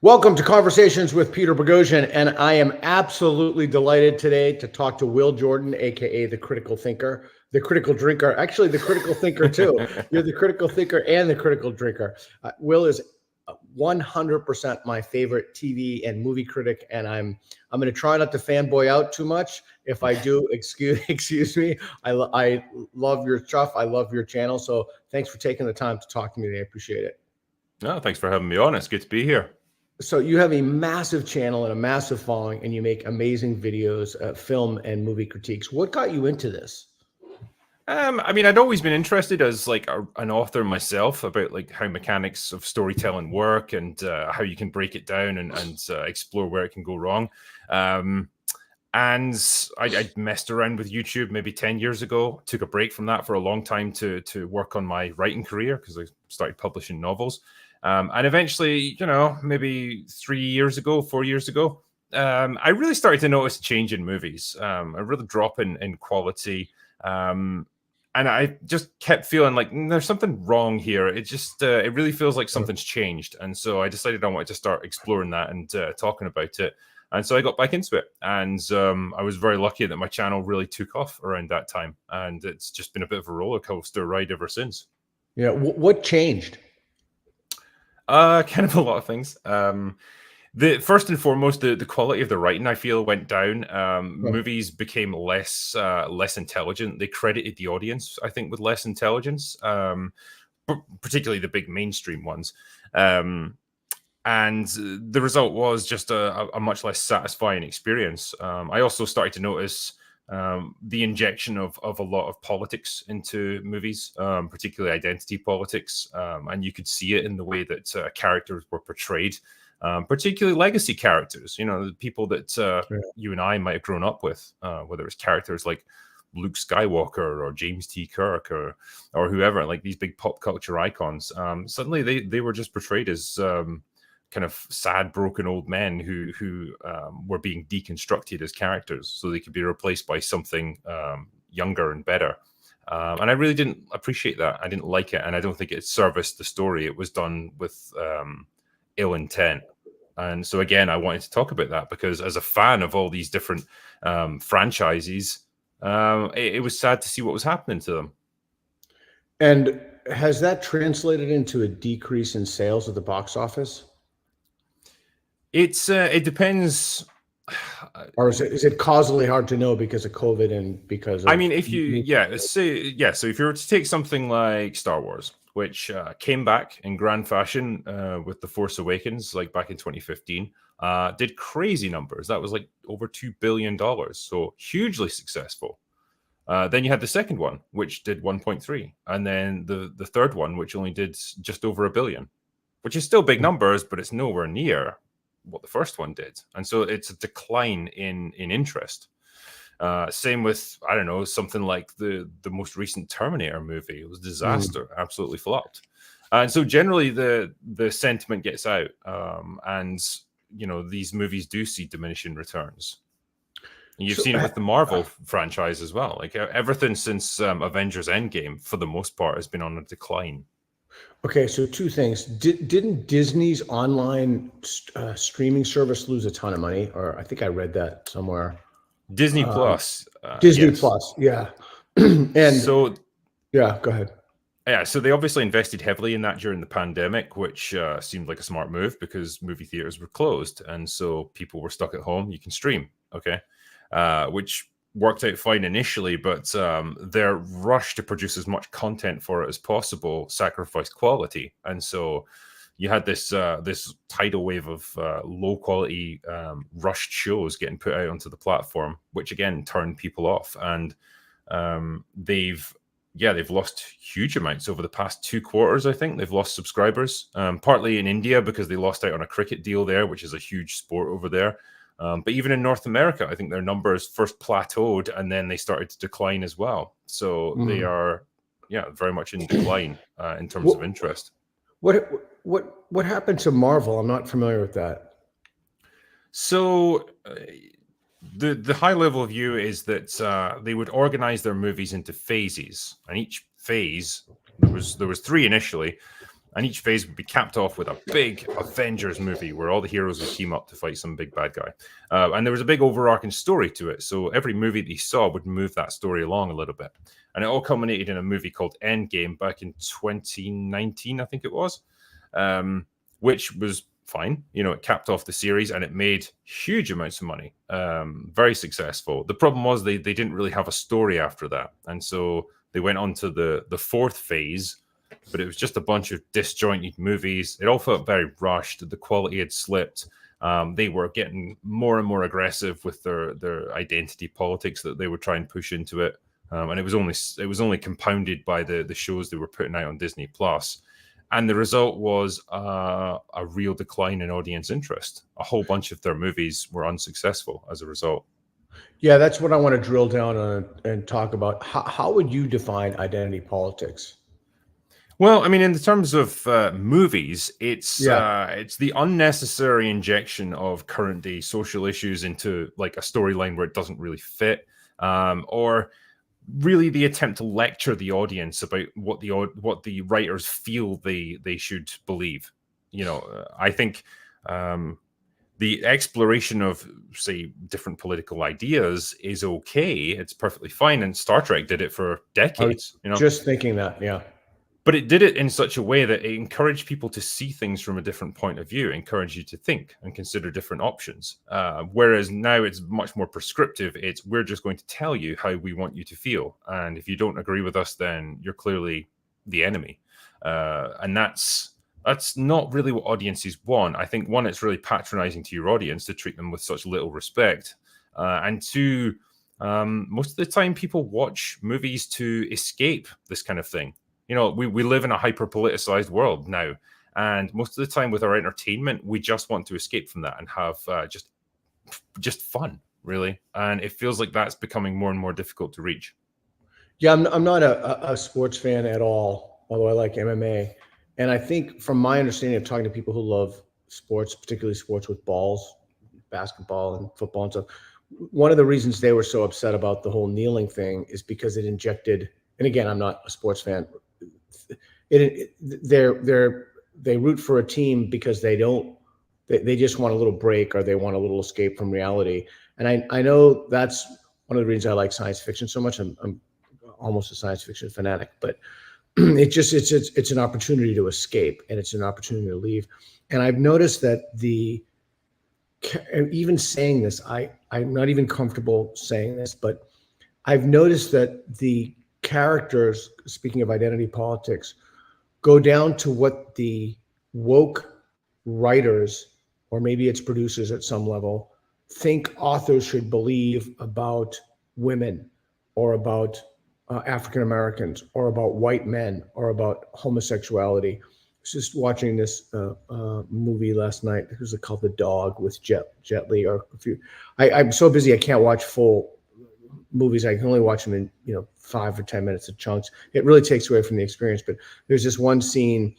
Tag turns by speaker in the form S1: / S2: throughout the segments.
S1: Welcome to Conversations with Peter Boghossian, and I am absolutely delighted today to talk to Will Jordan, aka the Critical Thinker, the Critical Drinker. Actually, the Critical Thinker too. You're the Critical Thinker and the Critical Drinker. Will is 100% my favorite TV and movie critic, and I'm going to try not to fanboy out too much. If I do, excuse me. I love your stuff. I love your channel. So thanks for taking the time to talk to me today. I appreciate it.
S2: No, thanks for having me on. It's good to be here.
S1: So you have a massive channel and a massive following, and you make amazing videos, film and movie critiques. What got you into this?
S2: I mean, I'd always been interested as like an author myself about like how mechanics of storytelling work and how you can break it down and explore where it can go wrong. And I messed around with YouTube maybe 10 years ago, took a break from that for a long time to work on my writing career because I started publishing novels. And eventually, maybe 4 years ago, I really started to notice a change in movies, a real drop in quality. And I just kept feeling like there's something wrong here. It just, it really feels like something's changed. And so I decided I wanted to start exploring that and talking about it. And so I got back into it. And I was very lucky that my channel really took off around that time. And it's just been a bit of a roller coaster ride ever since.
S1: Yeah. What changed?
S2: Kind of a lot of things. The first and foremost, the quality of the writing I feel went down. Movies became less intelligent. They credited the audience, I think, with less intelligence, particularly the big mainstream ones. And the result was just a much less satisfying experience. I also started to notice the injection of a lot of politics into movies, particularly identity politics, and you could see it in the way that characters were portrayed. Particularly legacy characters, the people that you and I might have grown up with, whether it's characters like Luke Skywalker or James T. Kirk or whoever, like these big pop culture icons. Suddenly they were just portrayed as kind of sad, broken old men who were being deconstructed as characters so they could be replaced by something younger and better. And I really didn't appreciate that. I didn't like it, and I don't think it serviced the story. It was done with ill intent. And so again, I wanted to talk about that because as a fan of all these different franchises, it was sad to see what was happening to them.
S1: And has that translated into a decrease in sales at the box office?
S2: It depends.
S1: Or is it causally hard to know because of COVID and because of...
S2: I mean, if you, so if you were to take something like Star Wars, which came back in grand fashion with The Force Awakens, like back in 2015, did crazy numbers. That was like over $2 billion, so hugely successful. Then you had the second one, which did 1.3, and then the third one, which only did just over $1 billion, which is still big numbers, but it's nowhere near what the first one did. And so it's a decline in interest. Same with, I don't know, something like the most recent Terminator movie. It was a disaster, absolutely flopped. And so generally the sentiment gets out, and these movies do see diminishing returns. And you've seen it with the Marvel franchise as well. Like everything since Avengers Endgame, for the most part, has been on a decline.
S1: Okay, so two things. Didn't Disney's online streaming service lose a ton of money? Or I think I read that somewhere.
S2: Disney Plus.
S1: Disney Plus, yeah. And
S2: so,
S1: yeah, go ahead.
S2: Yeah, so they obviously invested heavily in that during the pandemic, which seemed like a smart move because movie theaters were closed. And so people were stuck at home. You can stream, okay? Which worked out fine initially, but their rush to produce as much content for it as possible sacrificed quality. And so you had this tidal wave of low quality rushed shows getting put out onto the platform, which again turned people off. And they've lost huge amounts over the past 2 quarters. I think they've lost subscribers, partly in India because they lost out on a cricket deal there, which is a huge sport over there. But even in North America, I think their numbers first plateaued and then they started to decline as well. So they are, very much in decline in terms of interest.
S1: What happened to Marvel? I'm not familiar with that.
S2: So the high level view is that they would organize their movies into phases, and each phase there was 3 initially. And each phase would be capped off with a big Avengers movie where all the heroes would team up to fight some big bad guy. And there was a big overarching story to it. So every movie that you saw would move that story along a little bit. And it all culminated in a movie called Endgame back in 2019, I think it was, which was fine. You know, it capped off the series and it made huge amounts of money. Very successful. The problem was they didn't really have a story after that. And so they went on to the fourth phase, but it was just a bunch of disjointed movies. It all felt very rushed. The quality had slipped. They were getting more and more aggressive with their identity politics that they were trying to push into it. And it was only compounded by the shows they were putting out on Disney Plus. And the result was a real decline in audience interest. A whole bunch of their movies were unsuccessful as a result.
S1: Yeah, that's what I want to drill down on and talk about. How would you define identity politics?
S2: Well, I mean, in the terms of movies, it's the unnecessary injection of current day social issues into like a storyline where it doesn't really fit, or really the attempt to lecture the audience about what the writers feel they should believe. You know, I think the exploration of, say, different political ideas is okay. It's perfectly fine, and Star Trek did it for decades. You know,
S1: just thinking that, yeah.
S2: But it did it in such a way that it encouraged people to see things from a different point of view, encouraged you to think and consider different options. Whereas now it's much more prescriptive. It's we're just going to tell you how we want you to feel. And if you don't agree with us, then you're clearly the enemy. And that's not really what audiences want. I think, one, it's really patronizing to your audience to treat them with such little respect. And two, most of the time people watch movies to escape this kind of thing. You know, we live in a hyper-politicized world now, and most of the time with our entertainment, we just want to escape from that and have just fun, really. And it feels like that's becoming more and more difficult to reach.
S1: Yeah, I'm not a sports fan at all, although I like MMA. And I think from my understanding of talking to people who love sports, particularly sports with balls, basketball and football and stuff, one of the reasons they were so upset about the whole kneeling thing is because it injected, and again, I'm not a sports fan, they root for a team because they just want a little break, or they want a little escape from reality. And I know that's one of the reasons I like science fiction so much. I'm almost a science fiction fanatic, but it's an opportunity to escape, and it's an opportunity to leave. And I've noticed that even saying this, I'm not even comfortable saying this, but I've noticed that the characters, speaking of identity politics, go down to what the woke writers, or maybe it's producers at some level, think authors should believe about women, or about African Americans, or about white men, or about homosexuality. I was just watching this movie last night. It was called The Dog with Jet Li. Or I'm so busy I can't watch full movies. I can only watch them in 5 or 10 minutes of chunks. It really takes away from the experience. But there's this one scene,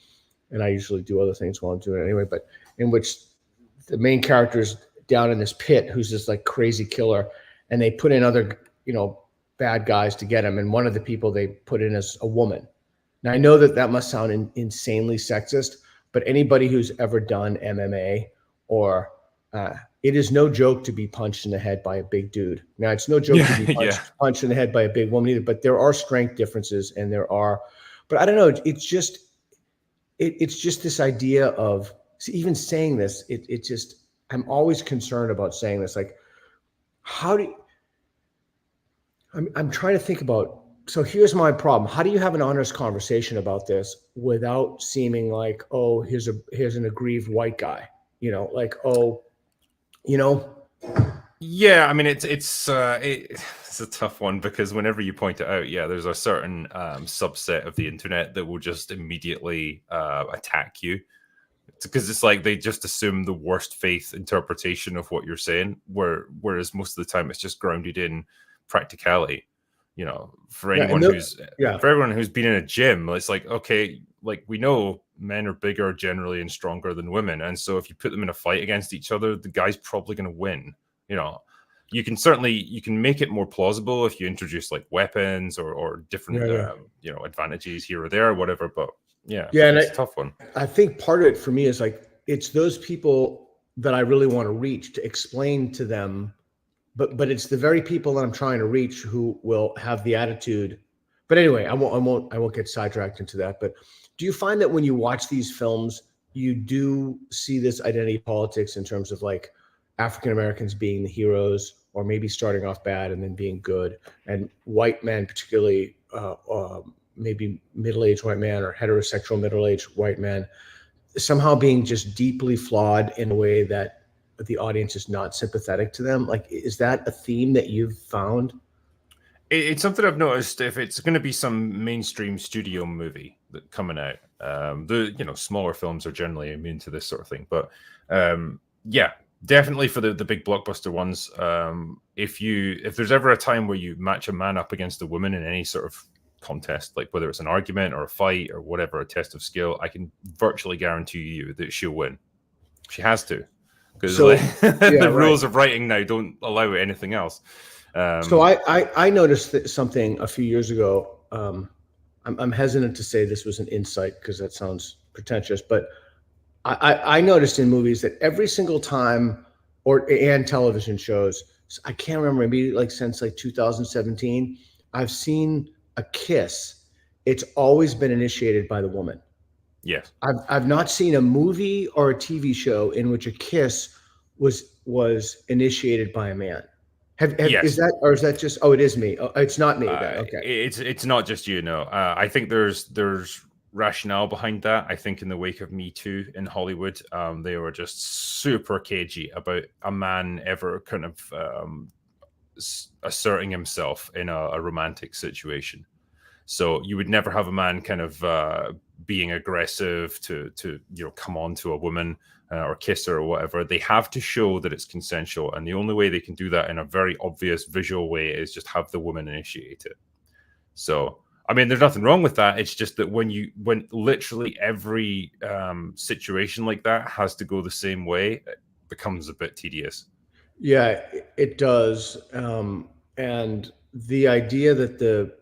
S1: and I usually do other things while I'm doing it anyway, but in which the main character is down in this pit, who's this like crazy killer, and they put in other bad guys to get him, and one of the people they put in is a woman. Now I know that must sound insanely sexist, but anybody who's ever done MMA, or it is no joke to be punched in the head by a big dude. Now, it's no joke to be punched in the head by a big woman either, but there are strength differences, and but I don't know. It's just this idea of even saying this. I'm always concerned about saying this. Like, I'm trying to think about, so here's my problem. How do you have an honest conversation about this without seeming like, oh, here's an aggrieved white guy, Yeah,
S2: I mean, it's a tough one, because whenever you point it out, there's a certain subset of the internet that will just immediately attack you, because it's like they just assume the worst faith interpretation of what you're saying, whereas most of the time it's just grounded in practicality. For anyone for everyone who's been in a gym, it's like, okay, like, we know men are bigger generally and stronger than women, and so if you put them in a fight against each other, the guy's probably going to win. You can make it more plausible if you introduce like weapons or different advantages here or there or whatever, but Yeah,
S1: Yeah, and
S2: it's a tough one.
S1: I think part of it for me is like it's those people that I really want to reach to explain to them, but it's the very people that I'm trying to reach who will have the attitude. But anyway, I won't get sidetracked into that. But do you find that when you watch these films, you do see this identity politics in terms of like African Americans being the heroes, or maybe starting off bad and then being good, and white men, particularly maybe middle-aged white man or heterosexual middle-aged white men, somehow being just deeply flawed in a way that the audience is not sympathetic to them? Like, is that a theme that you've found?
S2: It's something I've noticed. If it's going to be some mainstream studio movie that coming out, the smaller films are generally immune to this sort of thing. But yeah, definitely for the big blockbuster ones. If there's ever a time where you match a man up against a woman in any sort of contest, like whether it's an argument or a fight or whatever, a test of skill, I can virtually guarantee you that she'll win. She has to, because
S1: So,
S2: the
S1: yeah,
S2: rules
S1: right.
S2: of writing now don't allow anything else.
S1: So I noticed that something a few years ago. I'm hesitant to say this was an insight because that sounds pretentious, but I noticed in movies that every single time, and television shows, I can't remember, maybe like since like 2017, I've seen a kiss. It's always been initiated by the woman.
S2: Yes.
S1: I've not seen a movie or a TV show in which a kiss was initiated by a man. Is
S2: Yes.
S1: that, or is that just, oh, it is me. Oh, it's not me then. Okay.
S2: It's not just I think there's rationale behind that. I think in the wake of Me Too in Hollywood, they were just super cagey about a man ever kind of asserting himself in a romantic situation. So you would never have a man kind of being aggressive to come on to a woman or kiss her or whatever. They have to show that it's consensual, and the only way they can do that in a very obvious visual way is just have the woman initiate it. So I mean, there's nothing wrong with that. It's just that when literally every situation like that has to go the same way, it becomes a bit tedious.
S1: Yeah, it does. And the idea that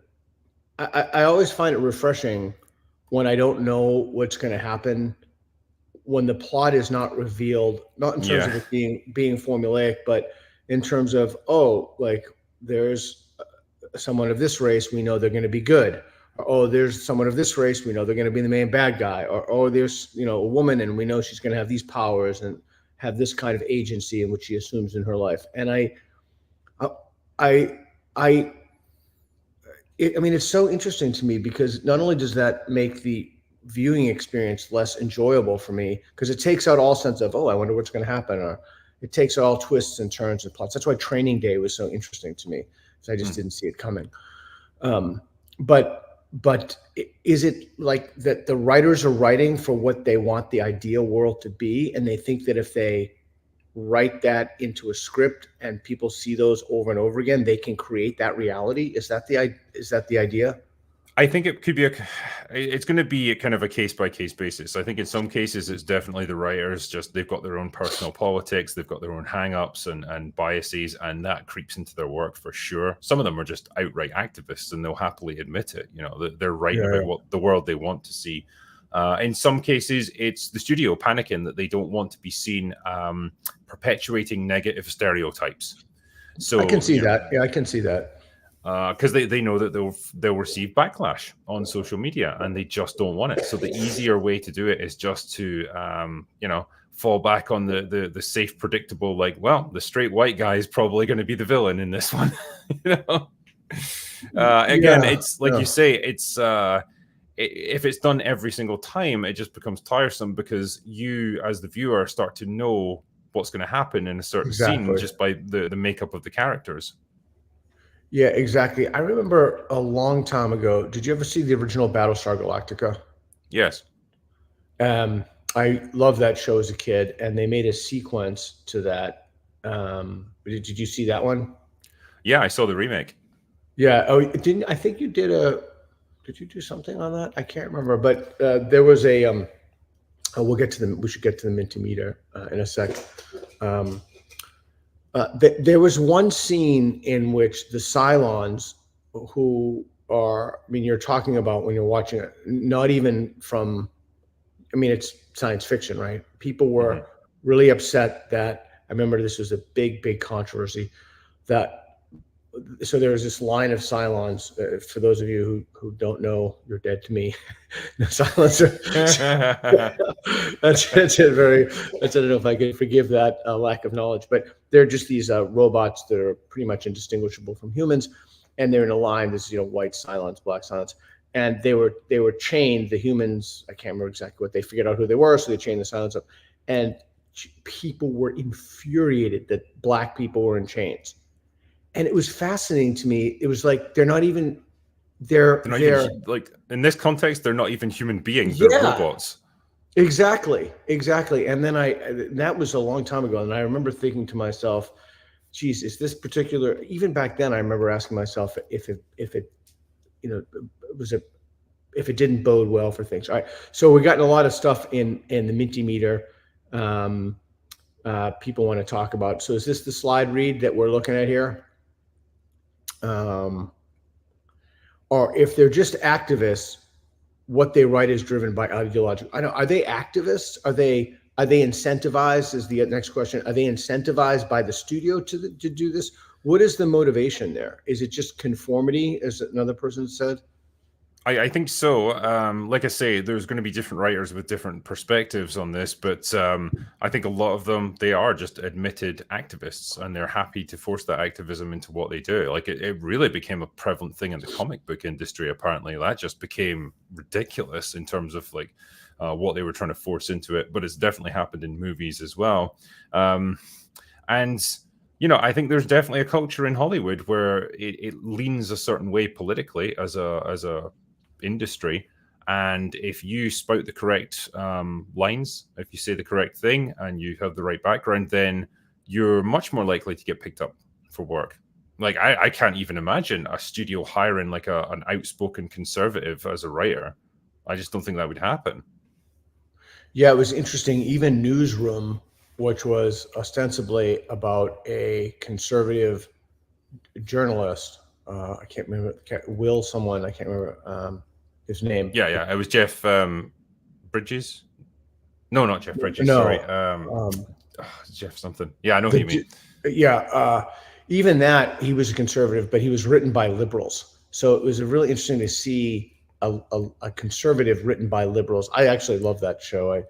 S1: I always find it refreshing when I don't know what's going to happen, when the plot is not revealed, not in terms
S2: Yeah.
S1: of it being formulaic, but in terms of, oh, like there's someone of this race, we know they're going to be good. Or, oh, there's someone of this race, we know they're going to be the main bad guy. Or, oh, there's a woman, and we know she's going to have these powers and have this kind of agency in which she assumes in her life. And I, I mean, it's so interesting to me because not only does that make the viewing experience less enjoyable for me, because it takes out all sense of, oh, I wonder what's going to happen, or it takes out all twists and turns and plots. That's why Training Day was so interesting to me, because I just didn't see it coming. But is it like that the writers are writing for what they want the ideal world to be, and they think that if they write that into a script and people see those over and over again, they can create that reality? Is that the idea?
S2: I think it could be it's going to be a kind of a case by case basis. I think in some cases it's definitely the writers, just they've got their own personal politics, they've got their own hang-ups and biases, and that creeps into their work for sure. Some of them are just outright activists and they'll happily admit it. They're writing about what the world they want to see. In some cases, it's the studio panicking that they don't want to be seen perpetuating negative stereotypes. So
S1: I can see that. Yeah, I can see that.
S2: Because they know that they'll receive backlash on social media, and they just don't want it. So the easier way to do it is just to fall back on the safe, predictable, like, well, the straight white guy is probably going to be the villain in this one. Again, it's like you say, it's if it's done every single time, it just becomes tiresome, because you as the viewer start to know what's going to happen in a certain scene just by the makeup of the characters.
S1: Yeah, exactly. I remember a long time ago. Did you ever see the original Battlestar Galactica?
S2: Yes.
S1: I loved that show as a kid, and they made a sequence to that. Did you see that one?
S2: Yeah, I saw the remake.
S1: Yeah. Oh, didn't I think you did did you do something on that? I can't remember, but there was a. We'll get to them. We should get to the Mentimeter in a sec. There was one scene in which the Cylons, who are, I mean, you're talking about when you're watching it, not even from, I mean, it's science fiction, right? People were really upset that, I remember this was a big controversy, that so there was this line of Cylons. For those of you who don't know, you're dead to me. Cylons that's a very, I don't know if I can forgive that lack of knowledge, but they're just these robots that are pretty much indistinguishable from humans, and they're in a line. This is, white Cylons, black Cylons, and they were chained. The humans, I can't remember exactly what, they figured out who they were, so they chained the Cylons up, and people were infuriated that black people were in chains. And it was fascinating to me. It was like they're not even
S2: like, in this context, they're not even human beings. They're robots.
S1: Exactly. And then that was a long time ago, and I remember thinking to myself, geez, is this particular, even back then I remember asking myself if it if it didn't bode well for things. All right. So we got a lot of stuff in the Mentimeter. People want to talk about. So is this the slide read that we're looking at here? Or if they're just activists, what they write is driven by ideology. I know. Are they activists? Are they incentivized? Is the next question. Are they incentivized by the studio to do this? What is the motivation there? Is it just conformity, as another person said?
S2: I think so. Like I say, there's going to be different writers with different perspectives on this, but I think a lot of them, they are just admitted activists, and they're happy to force that activism into what they do. Like it really became a prevalent thing in the comic book industry. Apparently, that just became ridiculous in terms of like what they were trying to force into it. But it's definitely happened in movies as well. And I think there's definitely a culture in Hollywood where it leans a certain way politically as a industry, and if you spout the correct lines, if you say the correct thing and you have the right background, then you're much more likely to get picked up for work. Like I can't even imagine a studio hiring like an outspoken conservative as a writer. I just don't think that would happen.
S1: Yeah, it was interesting. Even Newsroom, which was ostensibly about a conservative journalist, I can't remember, Will someone, I can't remember his name.
S2: Yeah, it was Jeff Bridges. No, not Jeff Bridges.
S1: No,
S2: sorry, Jeff something. Yeah, I know who you mean.
S1: Yeah, even that, he was a conservative, but he was written by liberals. So it was really interesting to see a conservative written by liberals. I actually love that show.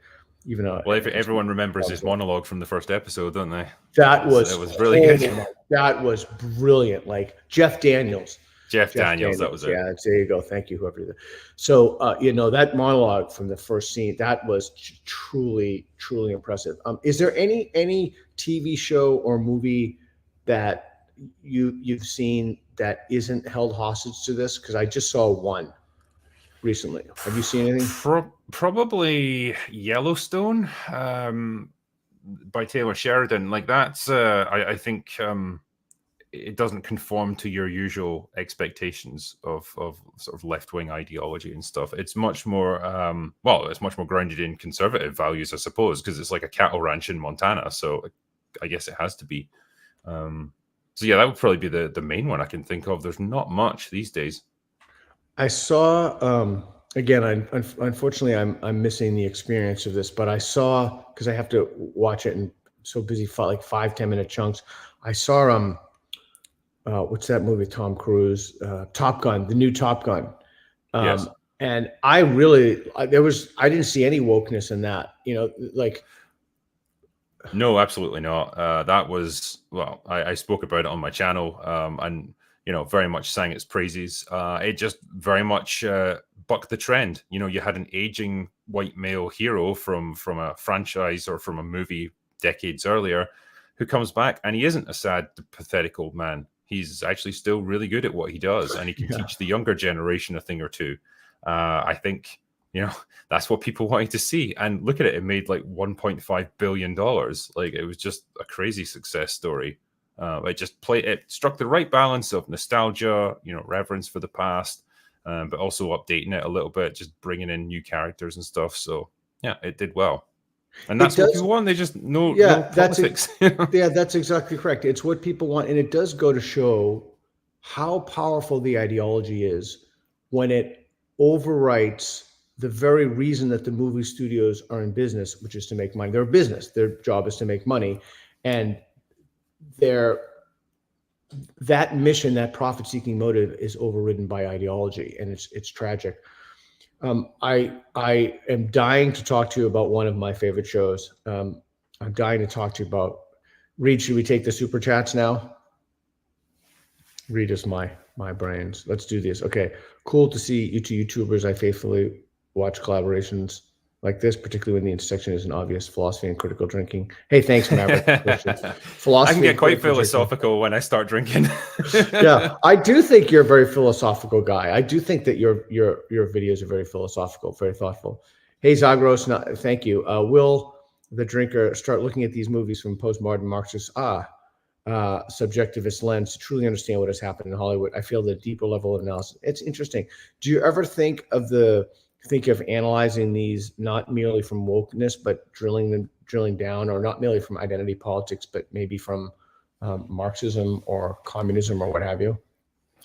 S2: Everyone remembers his monologue from the first episode, don't they?
S1: That was
S2: really good.
S1: That was brilliant. Like Jeff Daniels.
S2: Jeff Daniels, that was it.
S1: Yeah, there you go. Thank you, whoever you did. So, that monologue from the first scene, that was truly impressive. Is there any TV show or movie that you've seen that isn't held hostage to this? Because I just saw one recently. Have you seen anything?
S2: Probably Yellowstone by Taylor Sheridan. Like that's, I think it doesn't conform to your usual expectations of sort of left-wing ideology and stuff. It's much more, it's much more grounded in conservative values, I suppose, because it's like a cattle ranch in Montana. So I guess it has to be. So yeah, that would probably be the main one I can think of. There's not much these days.
S1: I saw, again, unfortunately, I'm missing the experience of this, but I saw, because I have to watch it and so busy, like 5-10 minute chunks. I saw, what's that movie, Tom Cruise, Top Gun, the new Top Gun.
S2: Yes.
S1: And I didn't see any wokeness in that, like.
S2: No, absolutely not. That was, I spoke about it on my channel, and, very much sang its praises. It just very much bucked the trend. You had an aging white male hero from a franchise or from a movie decades earlier who comes back, and he isn't a sad, pathetic old man. He's actually still really good at what he does, and he can teach the younger generation a thing or two. I think, that's what people wanted to see. And look at it. It made like $1.5 billion. Like, it was just a crazy success story. It struck the right balance of nostalgia, reverence for the past, but also updating it a little bit, just bringing in new characters and stuff. So yeah, it did well. And that's what people want. They just no politics.
S1: That's exactly correct. It's what people want. And it does go to show how powerful the ideology is when it overwrites the very reason that the movie studios are in business, which is to make money. They're a business. Their job is to make money, and that mission, that profit-seeking motive, is overridden by ideology, and it's tragic. I am dying to talk to you about one of my favorite shows. I'm dying to talk to you about. Reed, should we take the super chats now? Reed is my brains. Let's do this. Okay, cool to see you two YouTubers. I faithfully watch collaborations like this, particularly when the intersection is an obvious: philosophy and critical drinking. Hey, thanks, Maverick.
S2: I can get quite philosophical when I start drinking.
S1: Yeah, I do think you're a very philosophical guy. I do think that your videos are very philosophical, very thoughtful. Hey, Zagros, thank you. Will the drinker start looking at these movies from postmodern Marxist subjectivist lens to truly understand what has happened in Hollywood? I feel the deeper level of analysis. It's interesting. Do you ever think of analyzing these not merely from wokeness, but drilling down, or not merely from identity politics, but maybe from Marxism or communism or what have you?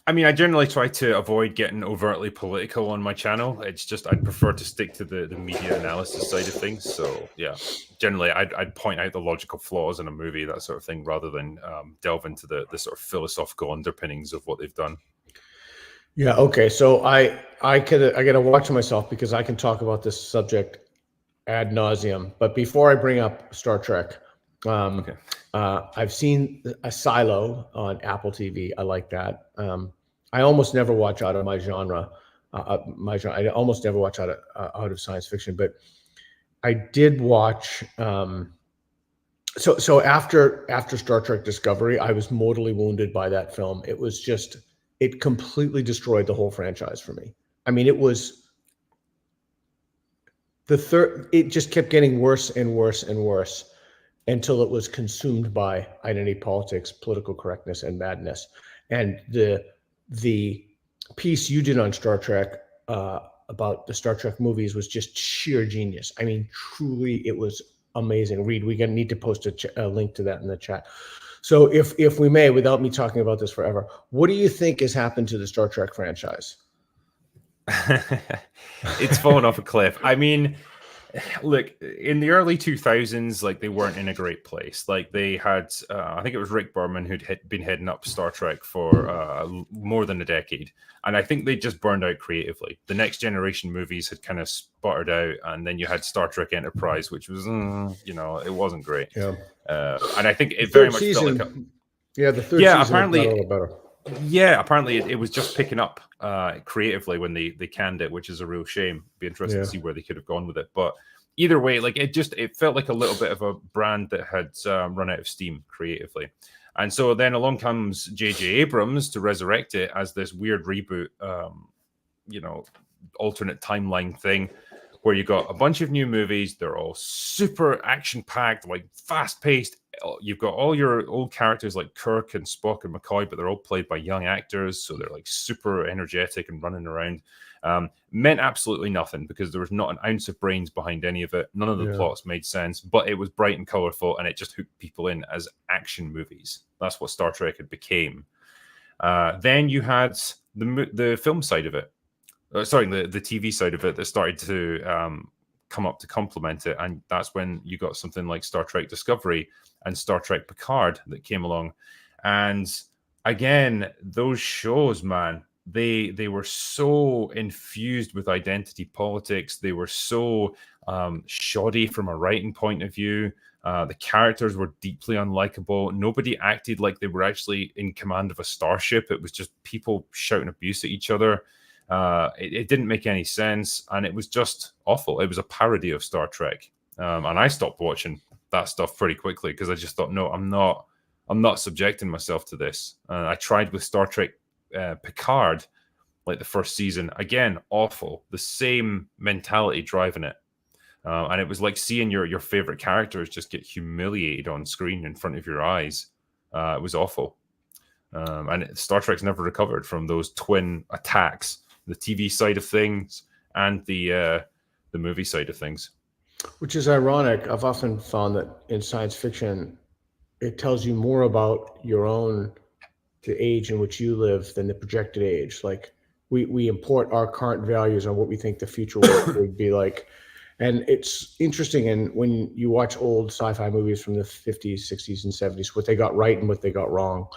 S2: I mean, I generally try to avoid getting overtly political on my channel. It's just I'd prefer to stick to the media analysis side of things. So yeah, generally I'd point out the logical flaws in a movie, that sort of thing, rather than delve into the sort of philosophical underpinnings of what they've done.
S1: Yeah. Okay. So I gotta watch myself, because I can talk about this subject ad nauseum. But before I bring up Star Trek, okay. I've seen a Silo on Apple TV. I like that. I almost never watch out of my genre. I almost never watch out of science fiction, but I did watch. So after Star Trek Discovery, I was mortally wounded by that film. It was just, it completely destroyed the whole franchise for me. I mean, it was it just kept getting worse and worse and worse until it was consumed by identity politics, political correctness, and madness. And the piece you did on Star Trek about the Star Trek movies was just sheer genius. I mean, truly, it was amazing. Reed, we're gonna need to post a link to that in the chat. So if we may, without me talking about this forever, what do you think has happened to the Star Trek franchise?
S2: It's fallen off a cliff. I mean, look, in the early 2000s, like, they weren't in a great place. Like, they had, I think it was Rick Berman who'd been heading up Star Trek for more than a decade. And I think they just burned out creatively. The Next Generation movies had kind of sputtered out. And then you had Star Trek Enterprise, which was, it wasn't great.
S1: Yeah.
S2: And I think it very much felt like
S1: the third season
S2: apparently,
S1: got a little better.
S2: Yeah, apparently it was just picking up creatively when they canned it, which is a real shame. Be interested to see where they could have gone with it. But either way, like, it felt like a little bit of a brand that had run out of steam creatively. And so then along comes J.J. Abrams to resurrect it as this weird reboot, alternate timeline thing, where you got a bunch of new movies. They're all super action-packed, like fast-paced. You've got all your old characters like Kirk and Spock and McCoy, but they're all played by young actors, so they're like super energetic and running around. Meant absolutely nothing, because there was not an ounce of brains behind any of it. None of the plots made sense, but it was bright and colorful, and it just hooked people in as action movies. That's what Star Trek had became. Then you had the film side of it. The TV side of it that started to come up to complement it, and that's when you got something like Star Trek Discovery and Star Trek Picard that came along. And again, those shows, man, they were so infused with identity politics. They were so shoddy from a writing point of view. The characters were deeply unlikable. Nobody acted like they were actually in command of a starship. It was just people shouting abuse at each other. It didn't make any sense, and it was just awful. It was a parody of Star Trek, and I stopped watching that stuff pretty quickly, because I just thought, no, I'm not subjecting myself to this. I tried with Star Trek Picard, like the first season. Again, awful. The same mentality driving it, and it was like seeing your favorite characters just get humiliated on screen in front of your eyes. It was awful, and Star Trek's never recovered from those twin attacks. The TV side of things and the movie side of things.
S1: Which is ironic. I've often found that in science fiction, it tells you more about the age in which you live than the projected age. Like, we import our current values on what we think the future would be like. And it's interesting, and when you watch old sci-fi movies from the 50s, 60s, and 70s, what they got right and what they got wrong.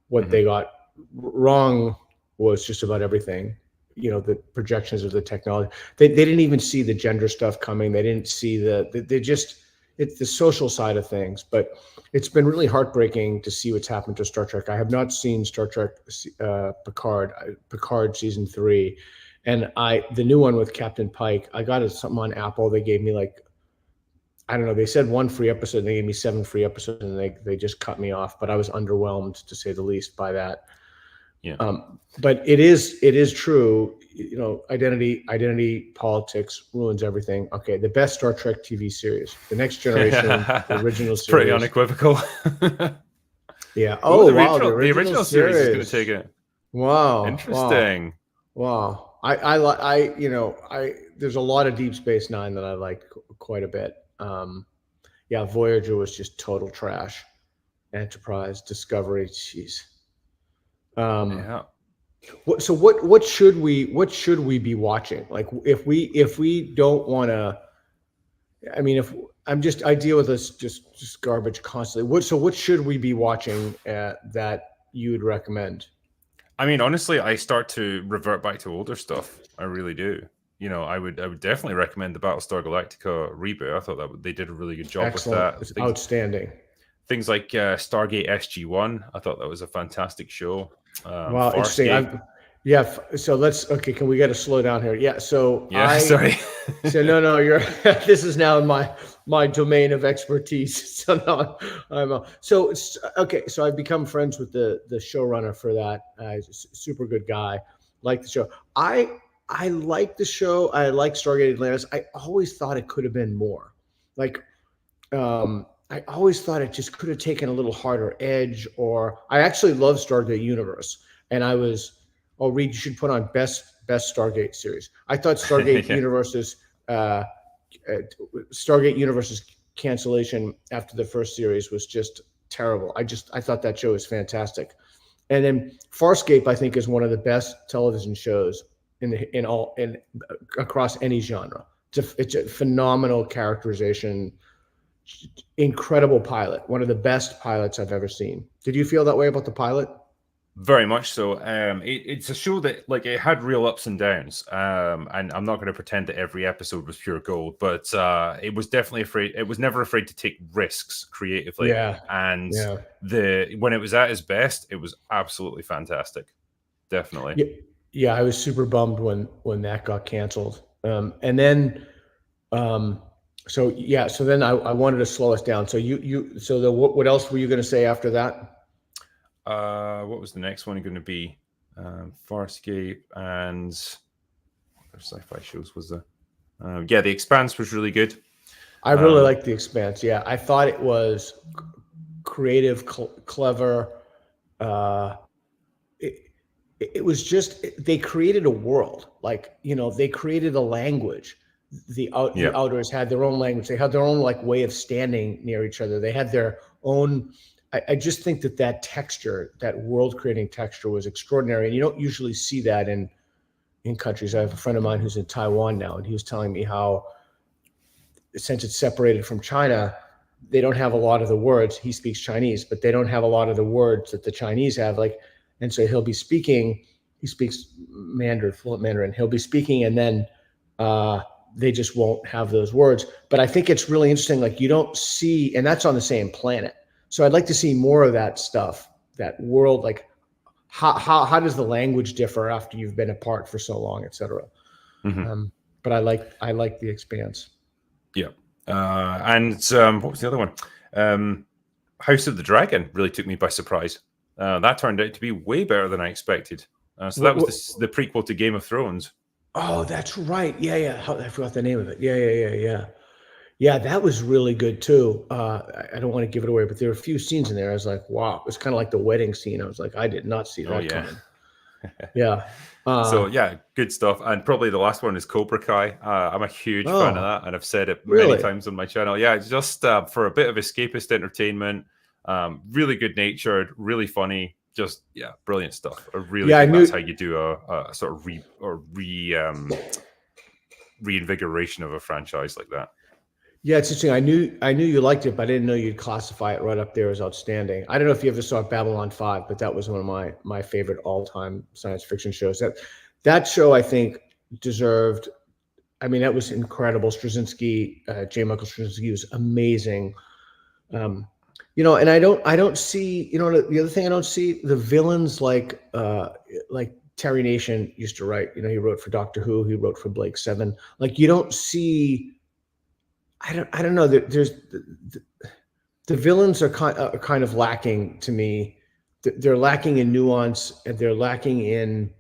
S1: What they got wrong was just about everything. The projections of the technology. They didn't even see the gender stuff coming. They didn't see it's the social side of things. But it's been really heartbreaking to see what's happened to Star Trek. I have not seen Star Trek Picard season 3. And the new one with Captain Pike, I got something on Apple. They gave me I don't know. They said 1 free episode. And they gave me 7 free episodes, and they just cut me off. But I was underwhelmed, to say the least, by that.
S2: Yeah.
S1: But it is true. Identity politics ruins everything. Okay, the best Star Trek TV series, The Next Generation, the original series.
S2: Pretty unequivocal.
S1: Yeah. Oh, wow.
S2: The original series is going to take it.
S1: Wow.
S2: Interesting.
S1: Wow. There's a lot of Deep Space Nine that I like quite a bit. Voyager was just total trash. Enterprise, Discovery, jeez. What should we be watching? Like, if we don't want to, I deal with this just garbage constantly. What should we be watching that you would recommend?
S2: Honestly, I start to revert back to older stuff. I really do. I would definitely recommend the Battlestar Galactica reboot. I thought that they did a really good job.
S1: Excellent.
S2: with that.
S1: Outstanding.
S2: Things like Stargate SG-1. I thought that was a fantastic show.
S1: Wow, interesting. Can we get a slow down here? Yeah.
S2: Sorry.
S1: No, you're. This is now my domain of expertise. So now So I've become friends with the showrunner for that. He's a super good guy. Like the show. I like the show. I like Stargate Atlantis. I always thought it could have been more. I always thought it just could have taken a little harder edge. Or I actually love Stargate Universe, and Reed, you should put on best Stargate series. I thought Stargate Universe's cancellation after the first series was just terrible. I thought that show was fantastic. And then Farscape, I think, is one of the best television shows across any genre. It's a phenomenal characterization, incredible pilot, one of the best pilots I've ever seen. Did you feel that way about the pilot?
S2: Very much so. It's a show that it had real ups and downs. And I'm not going to pretend that every episode was pure gold, but it was definitely it was never afraid to take risks creatively.
S1: Yeah.
S2: And when it was at its best, it was absolutely fantastic. Definitely.
S1: Yeah, I was super bummed when that got canceled. And then so then I wanted to slow us down. So what else were you going to say after that?
S2: What was the next one going to be? Farscape and other sci-fi shows was there? The Expanse was really good.
S1: I really liked The Expanse. Yeah, I thought it was creative, clever. It was just, they created a world. They created a language. The Outers had their own language. They had their own way of standing near each other. They had their own. I just think that texture, that world-creating texture, was extraordinary, and you don't usually see that in countries. I have a friend of mine who's in Taiwan now, and he was telling me how, since it's separated from China, they don't have a lot of the words. He speaks Chinese, but they don't have a lot of the words that the Chinese have. And so he'll be speaking. He speaks Mandarin, fluent Mandarin. He'll be speaking, and then they just won't have those words. But I think it's really interesting. You don't see, and that's on the same planet. So I'd like to see more of that stuff, that world, how does the language differ after you've been apart for so long, et cetera. Mm-hmm. But I like The Expanse.
S2: Yeah. And what was the other one? House of the Dragon really took me by surprise. That turned out to be way better than I expected. So that was the prequel to Game of Thrones.
S1: Oh, that's right. Yeah. I forgot the name of it. Yeah. Yeah, that was really good too. I don't want to give it away, but there were a few scenes in there. I was like, wow. It was kind of like the wedding scene. I was like, I did not see that coming. Yeah.
S2: Good stuff. And probably the last one is Cobra Kai. I'm a huge fan of that, and I've said it many times on my channel. Yeah, just for a bit of escapist entertainment, really good natured, really funny, just brilliant stuff. I really
S1: Yeah, I
S2: think
S1: knew.
S2: that's how you do a sort of reinvigoration of a franchise like that.
S1: Yeah, it's interesting. I knew you liked it, but I didn't know you'd classify it right up there as outstanding. I don't know if you ever saw Babylon 5, but that was one of my favorite all-time science fiction shows. That show, I think, deserved. I mean, that was incredible. Straczynski, J. Michael Straczynski was amazing. And I don't see, the other thing I don't see, the villains like Terry Nation used to write. He wrote for Doctor Who, he wrote for Blake Seven. Like, you don't see. I don't know. There's the villains are kind of lacking to me. They're lacking in nuance, and they're lacking in.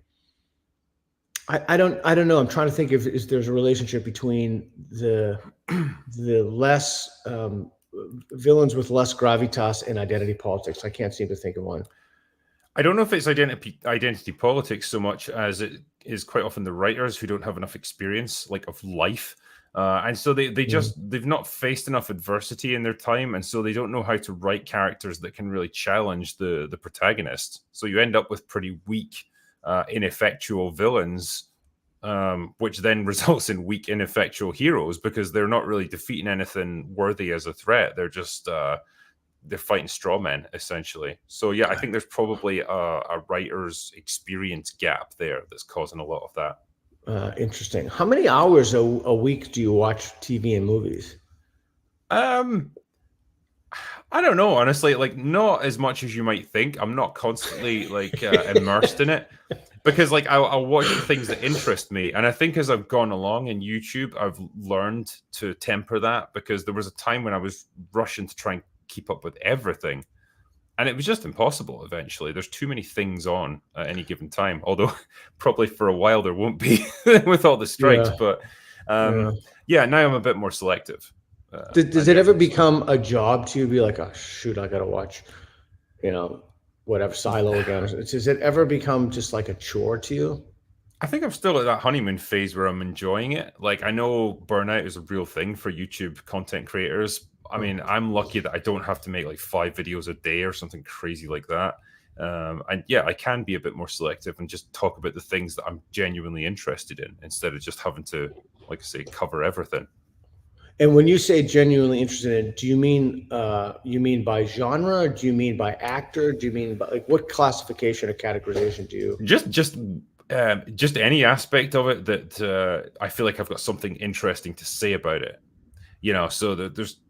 S1: I don't know. I'm trying to think if there's a relationship between the less villains with less gravitas and identity politics. I can't seem to think of one.
S2: I don't know if it's identity politics so much as it is quite often the writers who don't have enough experience, like, of life. And so they've not faced enough adversity in their time, and so they don't know how to write characters that can really challenge the protagonist. So you end up with pretty weak, ineffectual villains, which then results in weak, ineffectual heroes because they're not really defeating anything worthy as a threat. They're just they're fighting straw men, essentially. So yeah, I think there's probably a writer's experience gap there that's causing a lot of that.
S1: Interesting. How many hours a week do you watch TV and movies?
S2: I don't know, honestly. Like, not as much as you might think. I'm not constantly like immersed in it because, like, I'll watch the things that interest me, and I think as I've gone along in YouTube, I've learned to temper that because there was a time when I was rushing to try and keep up with everything, and it was just impossible. Eventually, there's too many things on at any given time. Although, probably for a while there won't be with all the strikes. But now I'm a bit more selective.
S1: Does it ever become a job to be like, oh shoot, I gotta watch, whatever Silo again? Does it ever become just like a chore to you?
S2: I think I'm still at that honeymoon phase where I'm enjoying it. Like, I know burnout is a real thing for YouTube content creators. I mean, I'm lucky that I don't have to make like 5 videos a day or something crazy like that. And yeah, I can be a bit more selective and just talk about the things that I'm genuinely interested in instead of just having to, like I say, cover everything.
S1: And when you say genuinely interested in, do you mean by genre? Or do you mean by actor? Do you mean by, like, what classification or categorization do you?
S2: Just any aspect of it that I feel like I've got something interesting to say about it. So there's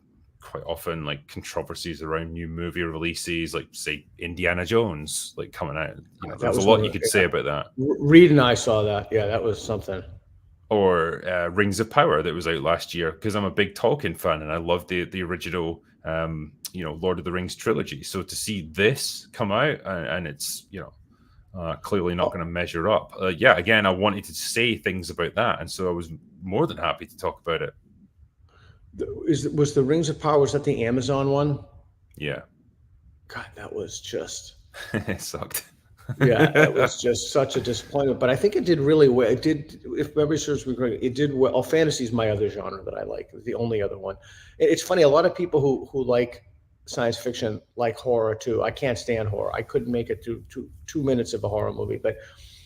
S2: quite often like controversies around new movie releases, like say Indiana Jones, like coming out. There's a lot you could say about that.
S1: Reed and I saw that. Yeah, that was something.
S2: Or Rings of Power that was out last year, because I'm a big Tolkien fan and I love the original Lord of the Rings trilogy. So to see this come out and it's clearly not going to measure up. Again, I wanted to say things about that, and so I was more than happy to talk about it.
S1: Was the Rings of Power, was that the Amazon one?
S2: Yeah.
S1: God, that was just
S2: it sucked.
S1: Yeah, it was just such a disappointment. But I think it did really well. It did, if memory serves me correctly, it did well. Fantasy is my other genre that I like. The only other one. It's funny. A lot of people who like science fiction like horror too. I can't stand horror. I couldn't make it through 2 minutes of a horror movie. But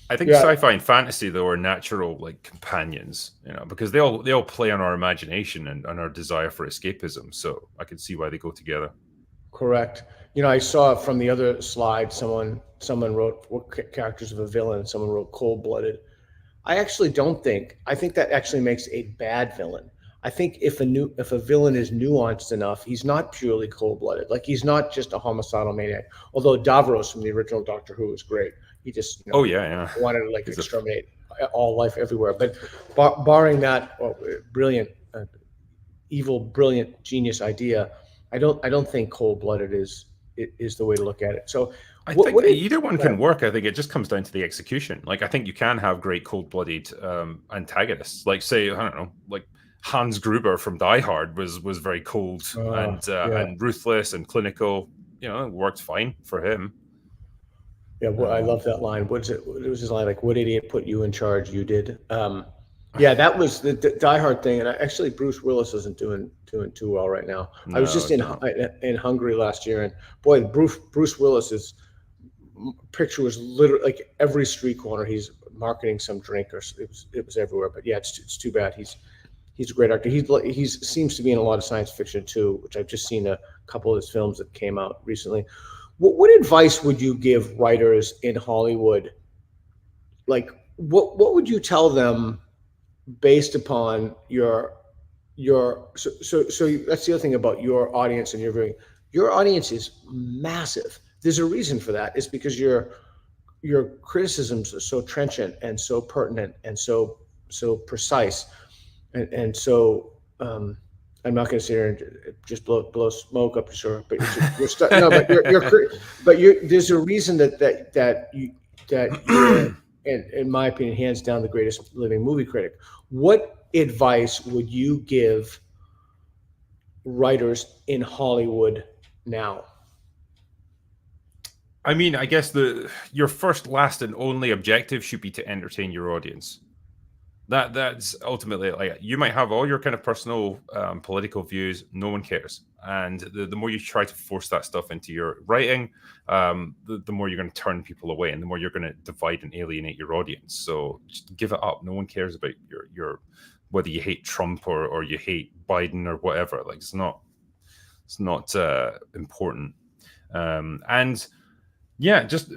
S2: I think sci-fi and fantasy though are natural like companions, because they all play on our imagination and our desire for escapism. So I can see why they go together.
S1: Correct. I saw from the other slide, someone wrote what characters of a villain. Someone wrote cold-blooded. I think that actually makes a bad villain. I think if a villain is nuanced enough, he's not purely cold-blooded. Like, he's not just a homicidal maniac. Although Davros from the original Doctor Who was great. He just wanted to like exterminate all life everywhere. But barring that brilliant, evil, brilliant, genius idea, I don't think cold-blooded is the way to look at it. So
S2: I think either one can work. I think it just comes down to the execution. Like, I think you can have great cold-blooded antagonists. Like, say, I don't know, like Hans Gruber from Die Hard was very cold and ruthless and clinical. It worked fine for him.
S1: Yeah, I love that line. What was his line? Like, "What idiot put you in charge? You did." Yeah, that was the Die Hard thing, and actually Bruce Willis isn't doing too well right now. I was just in Hungary last year, and boy, Bruce Willis is picture was literally like every street corner. He's marketing some drink, or it was everywhere. But yeah, it's too bad. He's a great actor. He's seems to be in a lot of science fiction too, which I've just seen a couple of his films that came out recently. What advice would you give writers in Hollywood? Like, what would you tell them based upon so that's the other thing about your audience and your viewing. Your audience is massive. There's a reason for that. It's because your criticisms are so trenchant and so pertinent and so precise, and so I'm not going to sit here and just blow smoke up your shirt, but you're stuck. No, but there's a reason that you're, in my opinion, hands down the greatest living movie critic. What advice would you give writers in Hollywood now?
S2: I mean, I guess your first, last, and only objective should be to entertain your audience. That's ultimately, like, you might have all your kind of personal political views. No one cares, and the more you try to force that stuff into your writing, the more you're going to turn people away, and the more you're going to divide and alienate your audience. So just give it up. No one cares about your whether you hate Trump or you hate Biden or whatever. Like, it's not important. And yeah, just,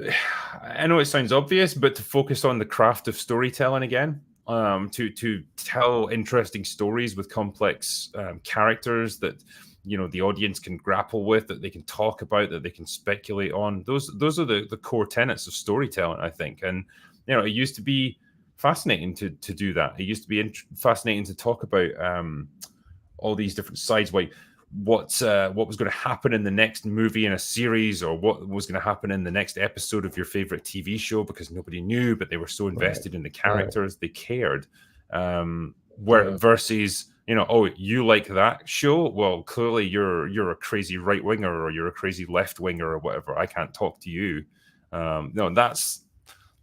S2: I know it sounds obvious, but to focus on the craft of storytelling again. To tell interesting stories with complex characters that the audience can grapple with, that they can talk about, that they can speculate on. Those are the core tenets of storytelling, I think. And it used to be fascinating to do that. It used to be fascinating to talk about all these different sides. What was going to happen in the next movie in a series, or what was going to happen in the next episode of your favorite TV show, because nobody knew, but they were so invested in the characters, they cared. Versus, oh, you like that show? Well, clearly you're a crazy right winger, or you're a crazy left winger, or whatever. I can't talk to you. No, that's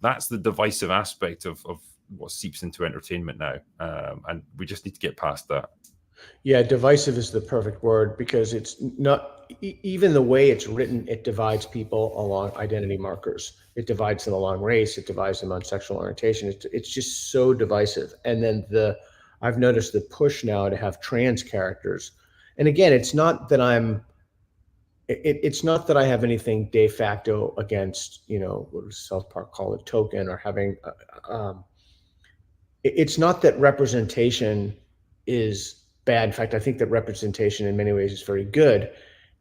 S2: the divisive aspect of what seeps into entertainment now, and we just need to get past that.
S1: Yeah, divisive is the perfect word, because it's not even the way it's written. It divides people along identity markers. It divides them along race. It divides them on sexual orientation. It's just so divisive. And then I've noticed the push now to have trans characters. And again, it's not that I have anything de facto against, what does South Park call it, token, or having. It's not that representation is bad. In fact, I think that representation in many ways is very good.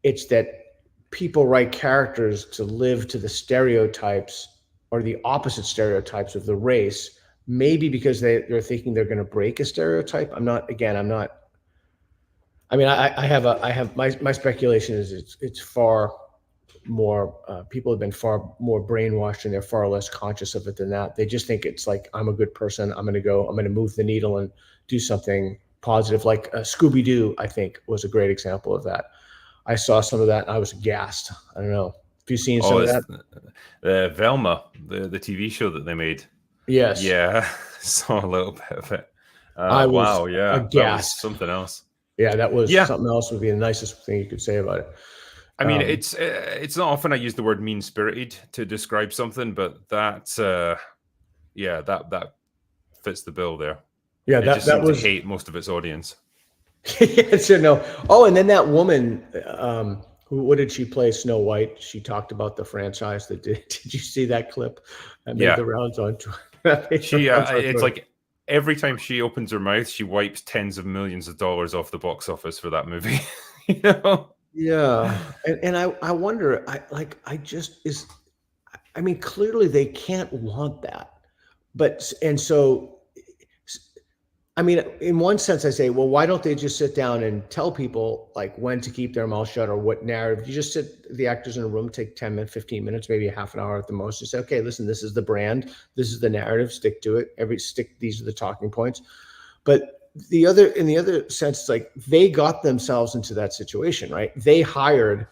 S1: It's that people write characters to live to the stereotypes, or the opposite stereotypes of the race, maybe because they're thinking they're going to break a stereotype. My speculation is it's far more, people have been far more brainwashed, and they're far less conscious of it than that. They just think it's like, I'm a good person. I'm going to move the needle and do something positive. Like Scooby-Doo, I think, was a great example of that. I saw some of that and I was aghast. I don't know. Have you seen some of that?
S2: Velma, the TV show that they made.
S1: Yes.
S2: Yeah, saw a little bit of it.
S1: I was
S2: wow, yeah,
S1: aghast.
S2: That was something else.
S1: Yeah, that was something else. Would be the nicest thing you could say about it.
S2: I mean, it's not often I use the word mean-spirited to describe something, but that fits the bill there.
S1: Yeah,
S2: that was to hate most of its audience.
S1: Yes or no? Oh, and then that woman, what did she play? Snow White. She talked about the franchise. Did you see that clip? That made the rounds on.
S2: It's like every time she opens her mouth, she wipes tens of millions of dollars off the box office for that movie.
S1: Yeah, and I wonder. Clearly they can't want that, in one sense, I say, well, why don't they just sit down and tell people like when to keep their mouth shut, or what narrative? You just sit the actors in a room, take 10 minutes, 15 minutes, maybe a half an hour at the most, and say, okay, listen, this is the brand, this is the narrative, stick to it. These are the talking points. But in the other sense, it's like they got themselves into that situation, right? They hired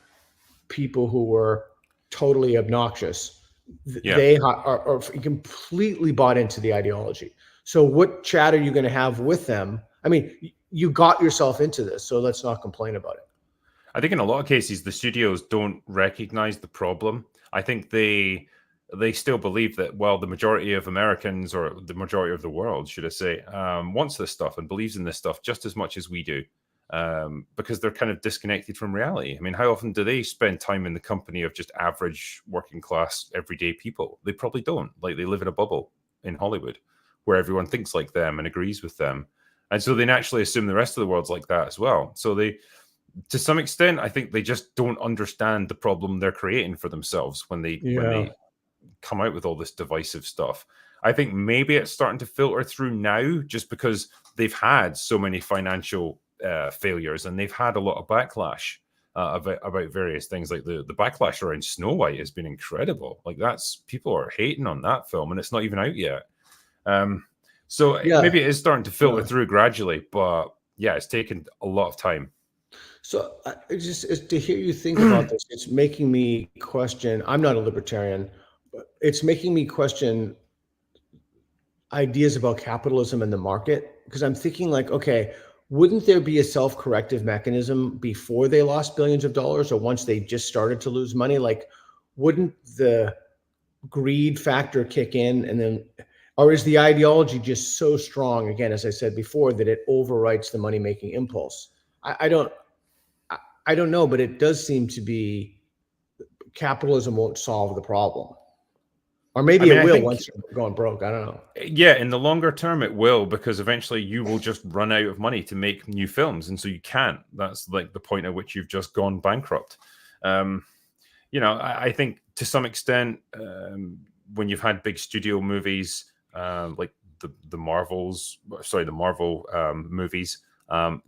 S1: people who were totally obnoxious. They are completely bought into the ideology. So what chat are you going to have with them? I mean, you got yourself into this, so let's not complain about it.
S2: I think in a lot of cases, the studios don't recognize the problem. I think they they still believe that, well, the majority of Americans, or the majority of the world, should I say, wants this stuff and believes in this stuff just as much as we do, because they're kind of disconnected from reality. I mean, how often do they spend time in the company of just average working class, everyday people? They probably don't. Like, they live in a bubble in Hollywood where everyone thinks like them and agrees with them. And so they naturally assume the rest of the world's like that as well. So they, to some extent, I think they just don't understand the problem they're creating for themselves when they come out with all this divisive stuff. I think maybe it's starting to filter through now, just because they've had so many financial failures, and they've had a lot of backlash about various things. Like the backlash around Snow White has been incredible. Like, that's, people are hating on that film, and it's not even out yet. So maybe it is starting to filter through gradually, but yeah, it's taken a lot of time.
S1: So to hear you think about this, it's making me question. I'm not a libertarian, but it's making me question ideas about capitalism and the market, because I'm thinking like, okay, wouldn't there be a self-corrective mechanism before they lost billions of dollars, or once they just started to lose money? Like, wouldn't the greed factor kick in, and then, or is the ideology just so strong, again, as I said before, that it overwrites the money-making impulse? I don't know, but it does seem to be capitalism won't solve the problem. Or maybe it will once you're going broke. I don't know.
S2: Yeah, in the longer term, it will, because eventually you will just run out of money to make new films. And so you can't. That's like the point at which you've just gone bankrupt. I think to some extent, when you've had big studio movies, like the Marvel movies,